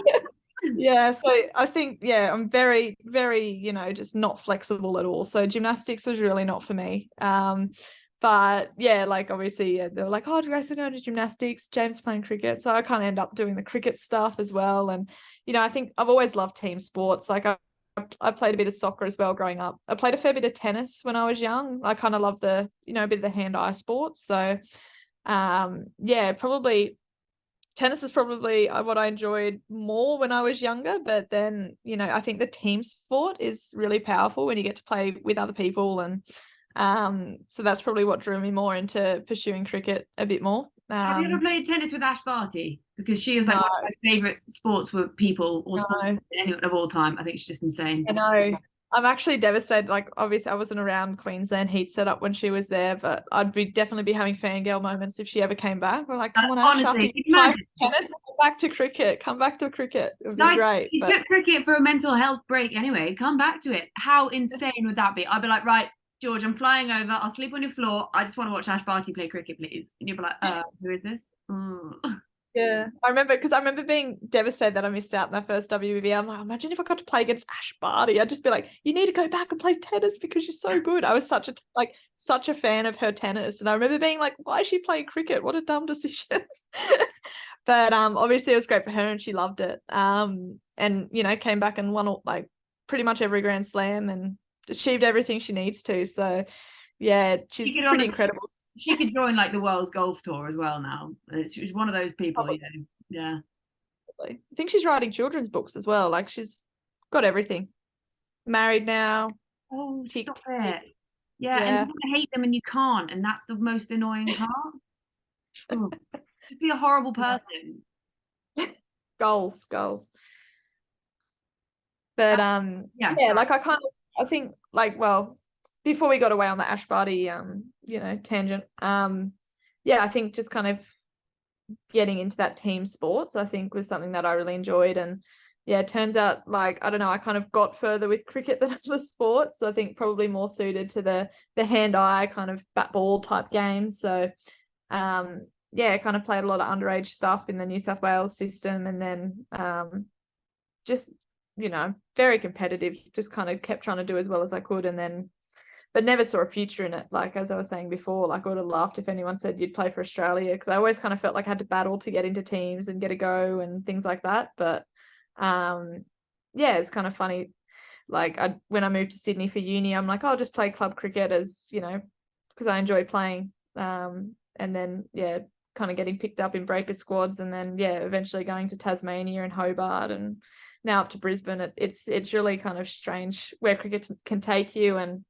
Speaker 2: Yeah, so I think, yeah, I'm very, very, just not flexible at all. So gymnastics was really not for me. But yeah, like obviously, yeah, they were like, oh, do you guys go to gymnastics? James playing cricket. So I kind of end up doing the cricket stuff as well. And, I think I've always loved team sports. Like I played a bit of soccer as well growing up. I played a fair bit of tennis when I was young. I kind of loved the, a bit of the hand-eye sports. So yeah, probably tennis is probably what I enjoyed more when I was younger. But then, I think the team sport is really powerful when you get to play with other people. And so that's probably what drew me more into pursuing cricket a bit more.
Speaker 1: Have you ever played tennis with Ash Barty? Because she was like one of my favourite sports with people or sports of all time. I think she's just insane.
Speaker 2: I know. I'm actually devastated. Like, obviously I wasn't around Queensland heat set up when she was there, but I'd definitely be having fangirl moments if she ever came back. We're like, come on, Ash,
Speaker 1: honestly,
Speaker 2: tennis, come back to cricket. Come back to cricket. It would be great.
Speaker 1: You took cricket for a mental health break anyway. Come back to it. How insane would that be? I'd be like, right, George, I'm flying over. I'll sleep on your floor. I just want to watch Ash Barty play cricket, please. And you'd be like, who is this?
Speaker 2: Yeah, I remember being devastated that I missed out in that first WBBL. I'm like, imagine if I got to play against Ash Barty. I'd just be like, you need to go back and play tennis because you're so good. I was such a fan of her tennis, and I remember being like, why is she playing cricket? What a dumb decision. But obviously it was great for her, and she loved it. And came back and won like pretty much every Grand Slam and achieved everything she needs to. So yeah, she's pretty incredible.
Speaker 1: She could join like the World Golf Tour as well now. She's one of those people, Yeah.
Speaker 2: I think she's writing children's books as well. Like, she's got everything. Married now.
Speaker 1: Oh, stop it. Yeah, and you hate them and you can't, and that's the most annoying part. Just be a horrible person.
Speaker 2: Goals. But like I think like, well, before we got away on the Ash Barty tangent, I think just kind of getting into that team sports, I think, was something that I really enjoyed. And yeah, it turns out, like, I don't know, I kind of got further with cricket than other sports. I think probably more suited to the hand-eye kind of bat ball type games. So yeah, kind of played a lot of underage stuff in the New South Wales system, and then just, you know, very competitive, just kind of kept trying to do as well as I could, and then but never saw a future in it. Like, as I was saying before, like, I would have laughed if anyone said you'd play for Australia, because I always kind of felt like I had to battle to get into teams and get a go and things like that. But yeah, it's kind of funny. Like, when I moved to Sydney for uni, I'm like, I'll just play club cricket, as you know, because I enjoy playing. And then yeah, kind of getting picked up in breaker squads, and then yeah, eventually going to Tasmania and Hobart, and now up to Brisbane. It's really kind of strange where cricket can take you. And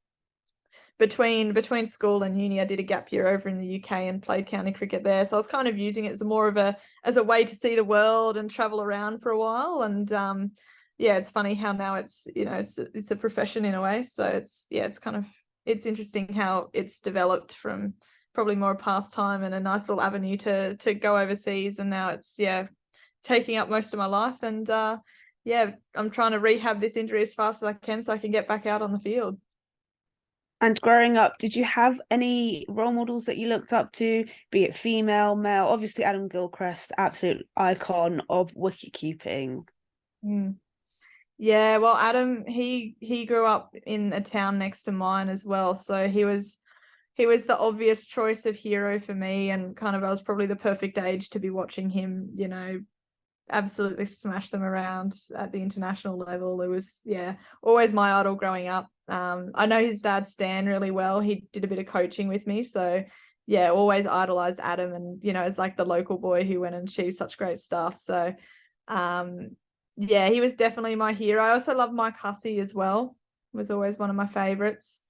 Speaker 2: between school and uni, I did a gap year over in the UK and played county cricket there. So I was kind of using it as more of a way to see the world and travel around for a while. And yeah, it's funny how now it's, you know, it's a profession in a way. So it's interesting how it's developed from probably more a pastime and a nice little avenue to go overseas, and now it's taking up most of my life. And yeah, I'm trying to rehab this injury as fast as I can so I can get back out on the field.
Speaker 3: And growing up, did you have any role models that you looked up to, be it female, male? Obviously, Adam Gilchrist, absolute icon of wicket keeping.
Speaker 2: Yeah, well, Adam, he grew up in a town next to mine as well, so he was the obvious choice of hero for me, and kind of I was probably the perfect age to be watching him, you know, absolutely smash them around at the international level. It was, yeah, always my idol growing up. I know his dad Stan really well. He did a bit of coaching with me, so yeah, always idolized Adam, and you know, as like the local boy who went and achieved such great stuff. So yeah, he was definitely my hero. I also love Mike Hussey as well. Was always one of my favorites.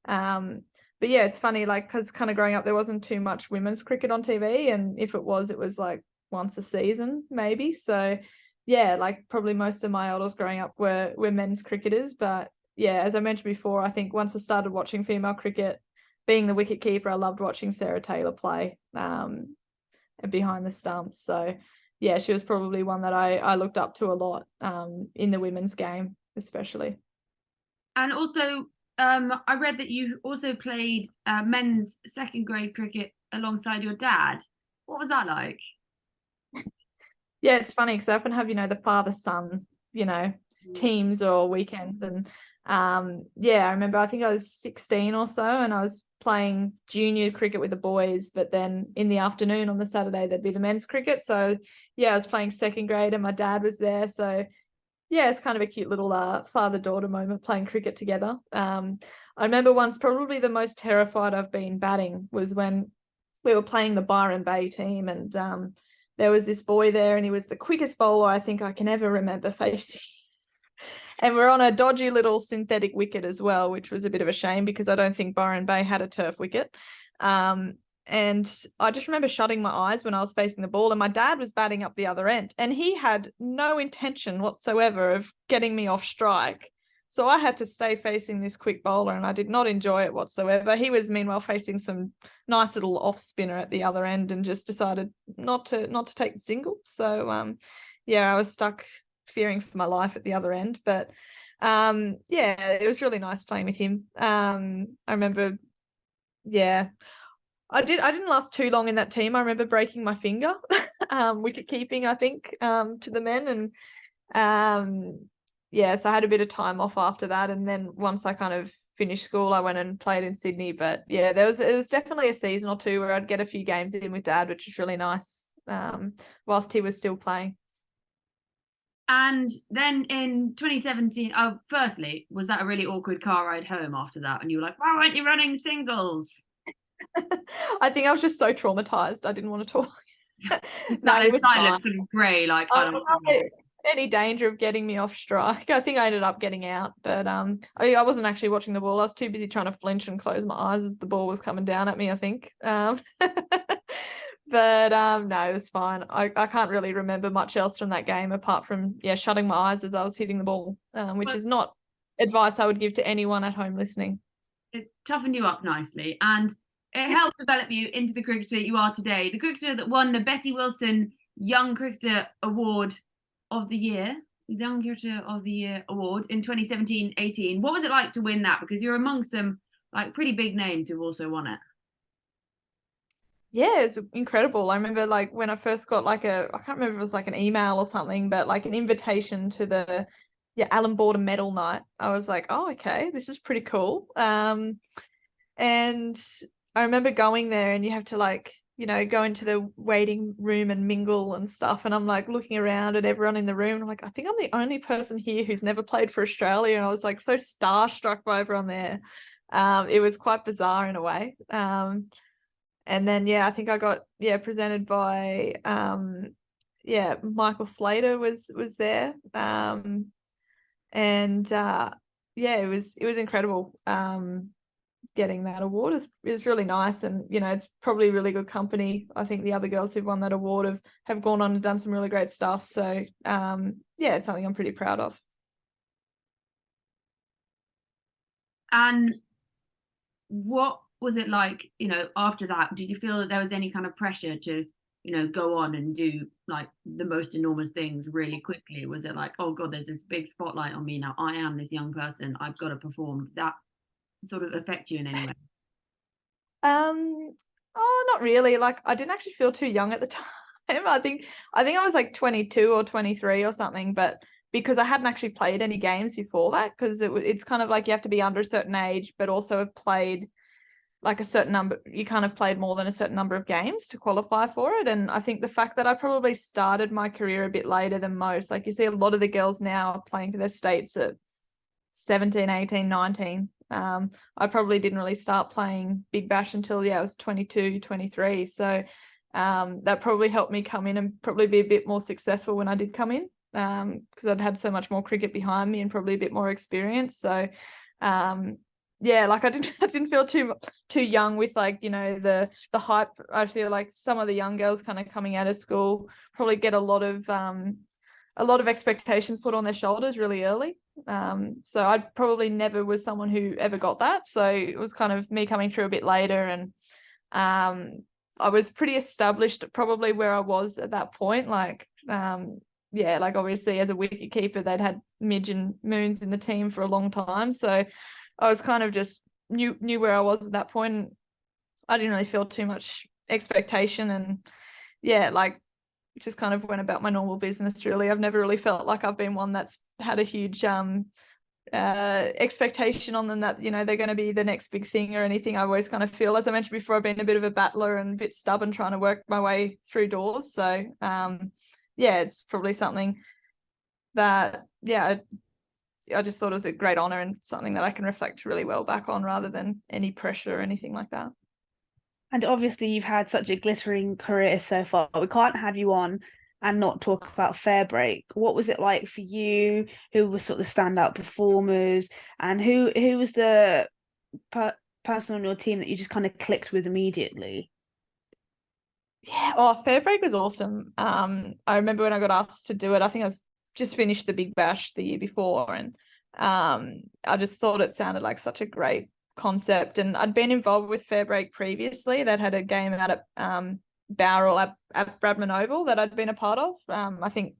Speaker 2: But yeah, it's funny, like, because kind of growing up there wasn't too much women's cricket on TV, and if it was like once a season maybe. So yeah, like probably most of my idols growing up were men's cricketers. But yeah, as I mentioned before, I think once I started watching female cricket, being the wicket keeper, I loved watching Sarah Taylor play behind the stumps. So yeah, she was probably one that I looked up to a lot in the women's game especially.
Speaker 1: And also I read that you also played men's second grade cricket alongside your dad. What was that like?
Speaker 2: Yeah, it's funny because I often have, you know, the father-son, you know, teams or weekends. And yeah, I remember I think I was 16 or so, and I was playing junior cricket with the boys, but then in the afternoon on the Saturday there'd be the men's cricket. So yeah, I was playing second grade and my dad was there. So yeah, it's kind of a cute little father-daughter moment playing cricket together. I remember once, probably the most terrified I've been batting was when we were playing the Byron Bay team, and there was this boy there, and he was the quickest bowler I think I can ever remember facing. And we're on a dodgy little synthetic wicket as well, which was a bit of a shame because I don't think Byron Bay had a turf wicket. And I just remember shutting my eyes when I was facing the ball, and my dad was batting up the other end, and he had no intention whatsoever of getting me off strike. So I had to stay facing this quick bowler, and I did not enjoy it whatsoever. He was meanwhile facing some nice little off spinner at the other end, and just decided not to take the single. So yeah, I was stuck fearing for my life at the other end. But yeah, it was really nice playing with him. I remember, yeah, I didn't last too long in that team. I remember breaking my finger, wicket keeping, I think, to the men. And yeah, so I had a bit of time off after that. And then once I kind of finished school, I went and played in Sydney. But yeah, it was definitely a season or two where I'd get a few games in with Dad, which was really nice, whilst he was still playing.
Speaker 1: And then in 2017, firstly, was that a really awkward car ride home after that? And you were like, why weren't you running singles?
Speaker 2: I think I was just so traumatized. I didn't want to talk.
Speaker 1: No, it was silent, sort of grey, like I don't know.
Speaker 2: Any danger of getting me off strike. I think I ended up getting out, but I wasn't actually watching the ball. I was too busy trying to flinch and close my eyes as the ball was coming down at me, I think. But no, it was fine. I can't really remember much else from that game apart from shutting my eyes as I was hitting the ball, which is not advice I would give to anyone at home listening.
Speaker 1: It's toughened you up nicely, and it helped develop you into the cricketer you are today, the cricketer that won the Betty Wilson Young Cricketer Award of the Year. Young Cricketer of the Year award in 2017-18. What was it like to win that? Because you're among some like pretty big names who've also won it.
Speaker 2: Yeah, it's incredible. I remember like when I first got like I can't remember if it was like an email or something, but like an invitation to the Alan Border Medal Night. I was like, oh, okay, this is pretty cool. And I remember going there and you have to like, go into the waiting room and mingle and stuff. And I'm like looking around at everyone in the room. And I'm like, I think I'm the only person here who's never played for Australia. And I was like so starstruck by everyone there. It was quite bizarre in a way. And then, I think I got, presented by, Michael Slater was there. It was incredible. Getting that award is really nice. And, it's probably really good company. I think the other girls who've won that award have gone on and done some really great stuff. So, it's something I'm pretty proud of.
Speaker 1: And what was it like, after that? Did you feel that there was any kind of pressure to, go on and do like the most enormous things really quickly? Was it like, oh God, there's this big spotlight on me now. I am this young person. I've got to perform. Did that sort of affect you in any way?
Speaker 2: Not really. Like I didn't actually feel too young at the time. I think I was like 22 or 23 or something, but because I hadn't actually played any games before that, because it's kind of like you have to be under a certain age, but also have played like a certain number. You kind of played more than a certain number of games to qualify for it. And I think the fact that I probably started my career a bit later than most, like you see a lot of the girls now are playing for their states at 17, 18, 19. I probably didn't really start playing Big Bash until I was 22, 23. So that probably helped me come in and probably be a bit more successful when I did come in, because I'd had so much more cricket behind me and probably a bit more experience. So like I didn't feel too young with like, the hype. I feel like some of the young girls kind of coming out of school probably get a lot of expectations put on their shoulders really early. So I probably never was someone who ever got that. So it was kind of me coming through a bit later, and I was pretty established probably where I was at that point. Like, like obviously as a wicket keeper, they'd had Midge and Moons in the team for a long time. So I was kind of just knew where I was at that point. And I didn't really feel too much expectation, and just kind of went about my normal business really. I've never really felt like I've been one that's had a huge expectation on them that, they're going to be the next big thing or anything. I always kind of feel, as I mentioned before, I've been a bit of a battler and a bit stubborn trying to work my way through doors. So, it's probably something that, I just thought it was a great honour and something that I can reflect really well back on rather than any pressure or anything like that.
Speaker 3: And obviously you've had such a glittering career so far. We can't have you on and not talk about Fair Break. What was it like for you? Who was sort of the standout performers? And who was the person on your team that you just kind of clicked with immediately?
Speaker 2: Yeah, Fair Break was awesome. I remember when I got asked to do it, I think I was just finished the Big Bash the year before, and I just thought it sounded like such a great concept. And I'd been involved with Fair Break previously. They'd had a game out at Bowral at Bradman Oval that I'd been a part of. I think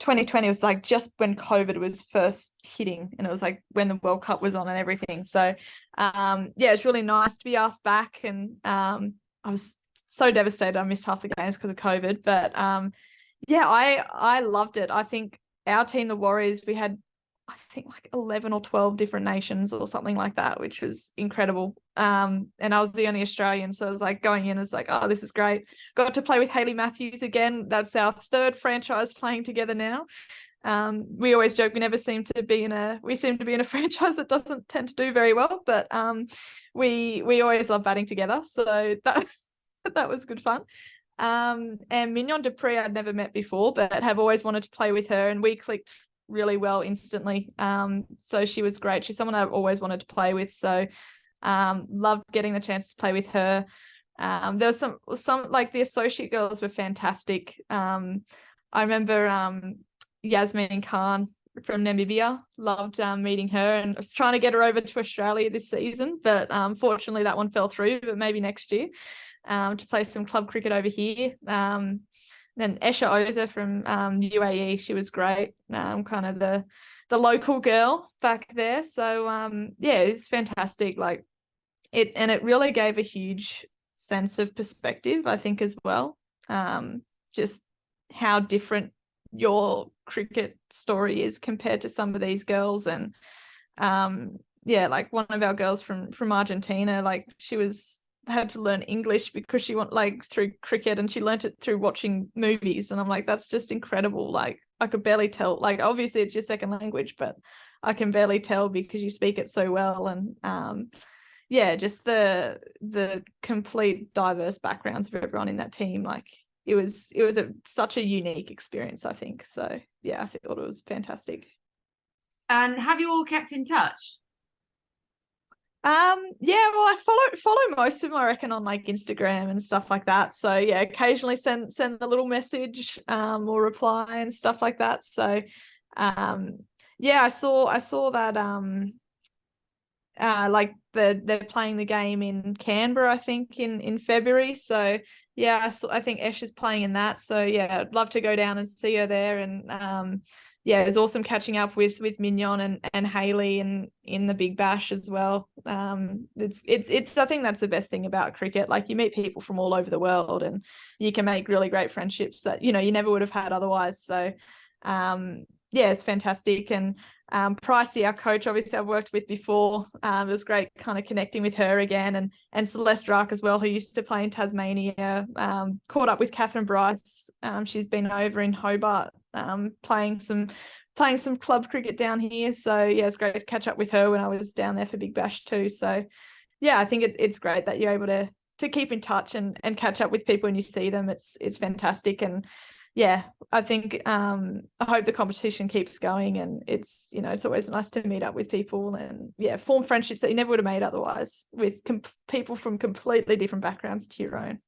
Speaker 2: 2020 was like just when COVID was first hitting, and it was like when the World Cup was on and everything. So it's really nice to be asked back, and I was so devastated I missed half the games because of COVID, but I loved it. I think our team, the Warriors, we had I think like 11 or 12 different nations or something like that, which was incredible. And I was the only Australian, so I was like going in as like, oh, this is great. Got to play with Hayley Matthews again. That's our third franchise playing together now. We always joke we seem to be in a franchise that doesn't tend to do very well, but we always love batting together. So that was good fun. And Mignon Dupree I'd never met before, but have always wanted to play with her, and we clicked really well instantly. So she was great. She's someone I've always wanted to play with, so loved getting the chance to play with her. There was some like the associate girls were fantastic. I remember Yasmin Khan from Namibia, loved meeting her, and I was trying to get her over to Australia this season, but fortunately that one fell through, but maybe next year to play some club cricket over here. Then Esha Oza from UAE, she was great. Kind of the local girl back there. So yeah, it was fantastic. Like it really gave a huge sense of perspective, I think, as well. Just how different your cricket story is compared to some of these girls. And yeah, like one of our girls from Argentina, like she had to learn English because she went like through cricket, and she learnt it through watching movies. And I'm like, that's just incredible. Like I could barely tell, like obviously it's your second language, but I can barely tell because you speak it so well. And yeah, just the complete diverse backgrounds of everyone in that team. Like it was such a unique experience, I think. So yeah, I thought it was fantastic.
Speaker 1: And have you all kept in touch?
Speaker 2: Yeah, well, I follow most of them, I reckon, on like Instagram and stuff like that. So yeah, occasionally send a little message or reply and stuff like that. So yeah, I saw that like they're playing the game in Canberra, I think, in February. So yeah, I think Ash is playing in that. So yeah, I'd love to go down and see her there. And yeah, it was awesome catching up with Mignon and Hayley and in the Big Bash as well. It's I think that's the best thing about cricket. Like you meet people from all over the world, and you can make really great friendships that you never would have had otherwise. So yeah, it's fantastic. And Pricey, our coach, obviously I've worked with before. It was great kind of connecting with her again, and Celeste Drake as well, who used to play in Tasmania. Caught up with Catherine Bryce. She's been over in Hobart playing some club cricket down here. So yeah, it's great to catch up with her when I was down there for Big Bash too. So yeah, I think it's great that you're able to keep in touch and catch up with people when you see them. It's fantastic. And yeah, I think I hope the competition keeps going, and it's it's always nice to meet up with people and yeah, form friendships that you never would have made otherwise with people from completely different backgrounds to your own.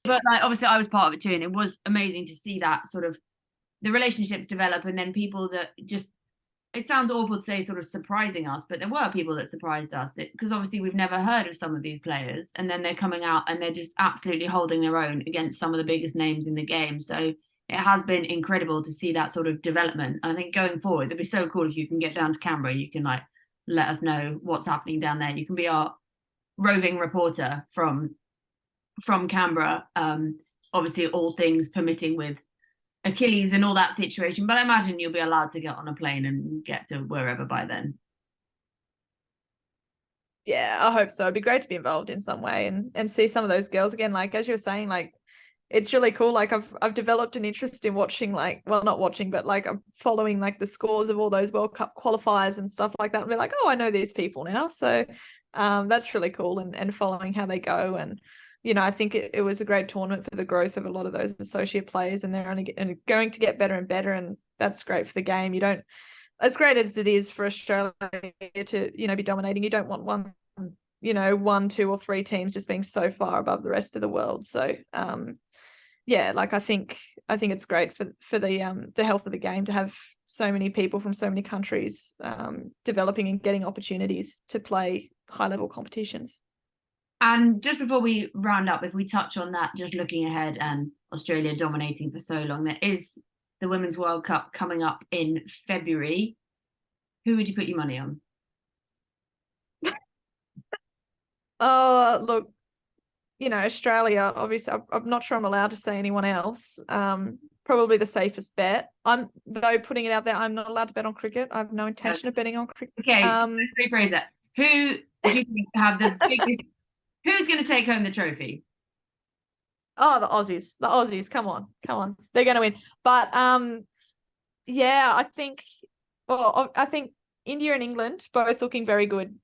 Speaker 1: But like obviously I was part of it too, and it was amazing to see that sort of the relationships develop, and then people that just, it sounds awful to say sort of surprising us, but there were people that surprised us, that because obviously we've never heard of some of these players, and then they're coming out and they're just absolutely holding their own against some of the biggest names in the game. So it has been incredible to see that sort of development. And I think going forward, it'd be so cool if you can get down to Canberra, you can like let us know what's happening down there. You can be our roving reporter from Canberra. Obviously all things permitting with Achilles and all that situation, but I imagine you'll be allowed to get on a plane and get to wherever by then.
Speaker 2: Yeah, I hope so. It'd be great to be involved in some way and see some of those girls again. Like as you were saying, like it's really cool. Like I've developed an interest in watching, like, well, not watching, but like I'm following like the scores of all those World Cup qualifiers and stuff like that. And be like, oh, I know these people now. So that's really cool, and following how they go. And I think it was a great tournament for the growth of a lot of those associate players, and they're only going to get better and better, and that's great for the game. You don't, as great as it is for Australia to be dominating, you don't want one, two, or three teams just being so far above the rest of the world. So yeah, like I think it's great for the health of the game to have so many people from so many countries developing and getting opportunities to play high level competitions.
Speaker 1: And just before we round up, if we touch on that, just looking ahead and Australia dominating for so long, there is the Women's World Cup coming up in February. Who would you put your money on?
Speaker 2: Oh, look, Australia, obviously, I'm not sure I'm allowed to say anyone else. Probably the safest bet. I'm, though, putting it out there, I'm not allowed to bet on cricket. I have no intention of betting on cricket.
Speaker 1: Okay, so let's rephrase it. Who do you think have the biggest, who's going to take home the trophy?
Speaker 2: Oh, the Aussies. Come on. They're going to win. But yeah, I think India and England both looking very good.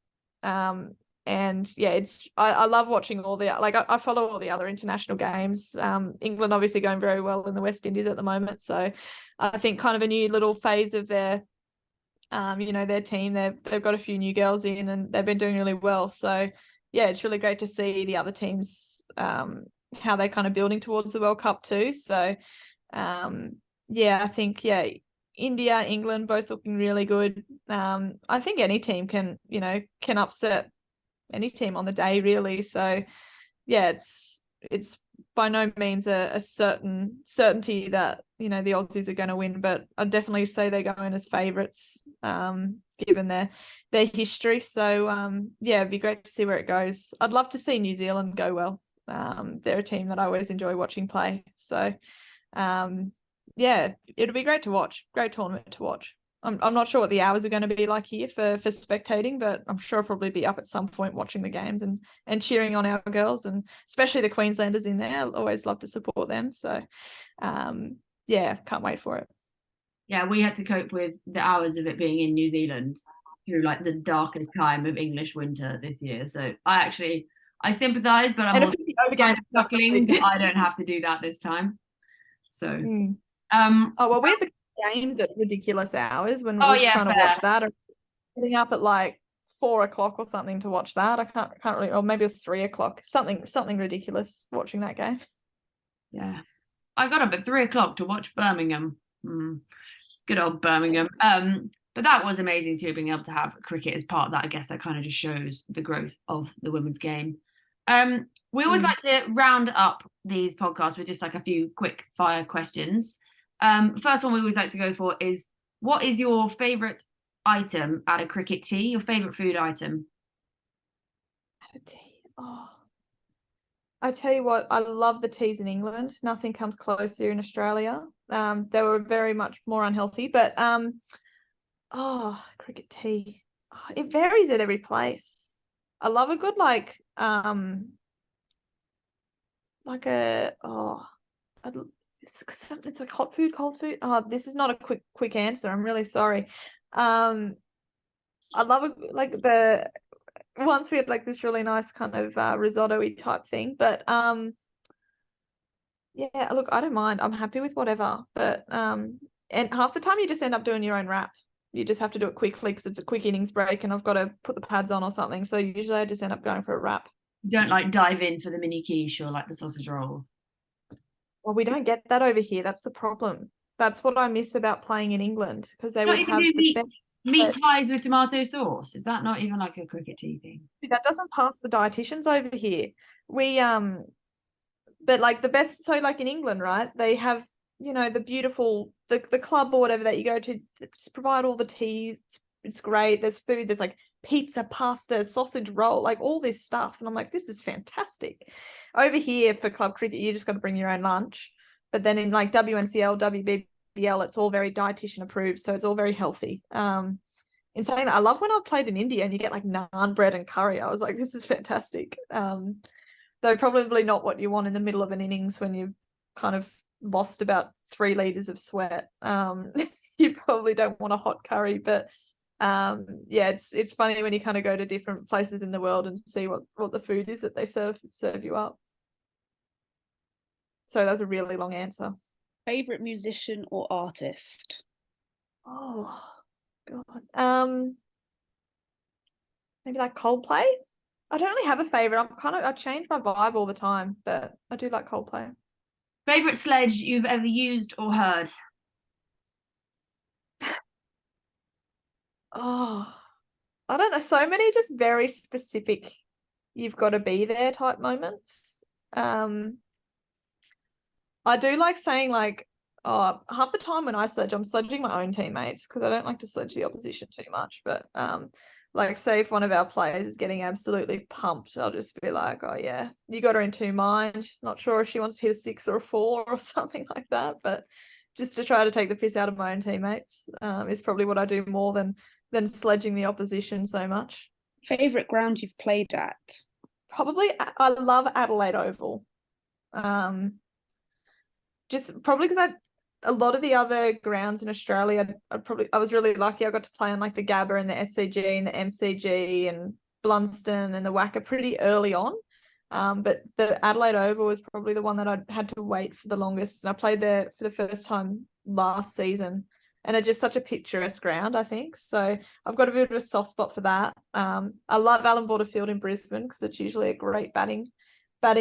Speaker 2: And yeah, I love watching all the, like I follow all the other international games. England obviously going very well in the West Indies at the moment. So I think kind of a new little phase of their their team. They've got a few new girls in, and they've been doing really well. So yeah, it's really great to see the other teams how they're kind of building towards the World Cup too. So yeah, I think India, England both looking really good. I think any team can upset any team on the day, really. So yeah, it's by no means a certainty that, you know, the Aussies are going to win, but I'd definitely say they're going as favourites, given their history. So yeah, it'd be great to see where it goes. I'd love to see New Zealand go well. They're a team that I always enjoy watching play. So yeah, it'll be great to watch. Great tournament to watch. I'm not sure what the hours are going to be like here for spectating, but I'm sure I'll probably be up at some point watching the games and cheering on our girls, and especially the Queenslanders in there. I always love to support them. So yeah, can't wait for it.
Speaker 1: Yeah, we had to cope with the hours of it being in New Zealand through like the darkest time of English winter this year. So I sympathise, but I'm also kind of chuckling that I don't have to do that this time. So
Speaker 2: oh well, we had the games at ridiculous hours when we were trying to watch that, or getting up at like 4 o'clock or something to watch that. I can't really, or maybe it was 3 o'clock, something ridiculous watching that game.
Speaker 1: Yeah, I got up at 3 o'clock to watch Birmingham. Good old Birmingham. But that was amazing too, being able to have cricket as part of that. I guess that kind of just shows the growth of the women's game. We always like to round up these podcasts with just like a few quick fire questions. First one we always like to go for is, what is your favourite item at a cricket tea? Your favourite food item?
Speaker 2: At a tea? Oh, I tell you what, I love the teas in England. Nothing comes close here in Australia. They were very much more unhealthy, but cricket tea. Oh, it varies at every place. I love a good it's like hot food, cold food. Oh, this is not a quick answer. I'm really sorry. I love once we had like this really nice kind of risotto-y type thing, but yeah, look, I don't mind. I'm happy with whatever, but and half the time you just end up doing your own wrap. You just have to do it quickly because it's a quick innings break and I've got to put the pads on or something. So usually I just end up going for a wrap.
Speaker 1: You don't like dive in for the mini quiche or like the sausage roll?
Speaker 2: Well, we don't get that over here. That's the problem. That's what I miss about playing in England, because they would have the best
Speaker 1: meat pies with tomato sauce. Is that not even like a cricket tea thing?
Speaker 2: That doesn't pass the dietitians over here. We but like the best, so like in England, right, they have, you know, the beautiful the club or whatever that you go to just provide all the teas. It's great. There's food, there's like pizza, pasta, sausage roll, like all this stuff, and I'm like, this is fantastic. Over here for club cricket, you just got to bring your own lunch, but then in like WNCL, WBBL, it's all very dietitian approved, so it's all very healthy. In saying that, I love when I played in India and you get like naan bread and curry. I was like, this is fantastic. Though probably not what you want in the middle of an innings when you've kind of lost about 3 liters of sweat. You probably don't want a hot curry, but yeah, it's funny when you kind of go to different places in the world and see what the food is that they serve you up. So that was a really long answer.
Speaker 3: Favorite musician or artist?
Speaker 2: Oh God. Maybe like Coldplay. I don't really have a favorite. I change my vibe all the time, but I do like Coldplay.
Speaker 1: Favorite sledge you've ever used or heard?
Speaker 2: Oh, I don't know. So many just very specific, you've got to be there type moments. I do like saying like, half the time when I sledge, I'm sledging my own teammates because I don't like to sledge the opposition too much. But like say if one of our players is getting absolutely pumped, I'll just be like, oh yeah, you got her in 2 minds. She's not sure if she wants to hit a 6 or a 4 or something like that. But just to try to take the piss out of my own teammates is probably what I do more than sledging the opposition so much.
Speaker 3: Favorite ground you've played at?
Speaker 2: Probably I love Adelaide Oval. Just probably because a lot of the other grounds in Australia, I was really lucky. I got to play on like the Gabba and the SCG and the MCG and Blunston and the WACA pretty early on. But the Adelaide Oval was probably the one that I had to wait for the longest. And I played there for the first time last season. And it's just such a picturesque ground, I think. So I've got a bit of a soft spot for that. I love Allan Border Field in Brisbane because it's usually a great batting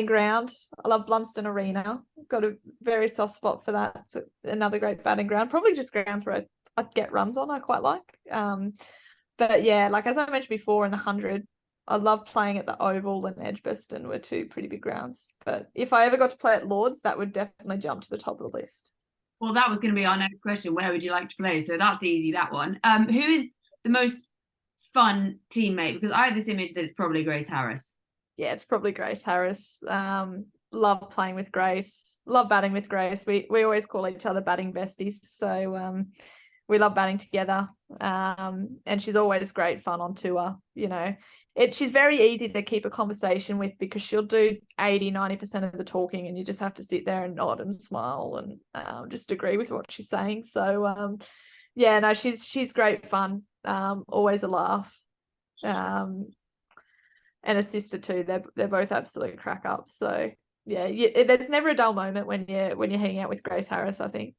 Speaker 2: ground. I love Blunston Arena. I've got a very soft spot for that. It's another great batting ground. Probably just grounds where I'd get runs on, I quite like. But yeah, like as I mentioned before, in the 100, I love playing at the Oval and Edgbaston were two pretty big grounds. But if I ever got to play at Lords, that would definitely jump to the top of the list.
Speaker 1: Well, that was going to be our next question. Where would you like to play? So that's easy, that one. Who is the most fun teammate? Because I have this image that it's probably Grace Harris.
Speaker 2: Yeah, it's probably Grace Harris. Love playing with Grace. Love batting with Grace. We always call each other batting besties. So we love batting together. And she's always great fun on tour. You know, she's very easy to keep a conversation with because she'll do 80-90% of the talking, and you just have to sit there and nod and smile and just agree with what she's saying. So yeah, no, she's great fun. Always a laugh. And a sister too. They're both absolute crack ups. So yeah, there's never a dull moment when you're hanging out with Grace Harris, I think.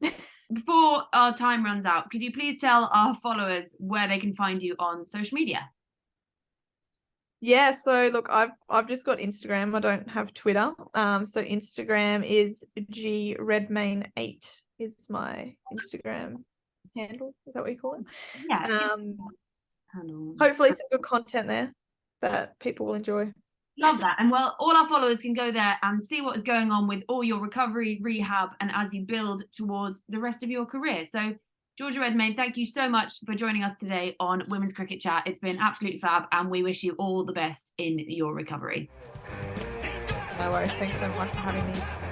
Speaker 1: Before our time runs out, could you please tell our followers where they can find you on social media?
Speaker 2: Yeah, so look, I've just got Instagram. I don't have Twitter. So Instagram is Redmayne8 is my Instagram handle. Is that what you call it?
Speaker 1: Yeah.
Speaker 2: Hopefully some good content there that people will enjoy.
Speaker 1: Love that. And well, all our followers can go there and see what is going on with all your recovery, rehab, and as you build towards the rest of your career. So Georgia Redmayne, thank you so much for joining us today on Women's Cricket Chat. It's been absolutely fab, and we wish you all the best in your recovery.
Speaker 2: No worries. Thanks so much for having me.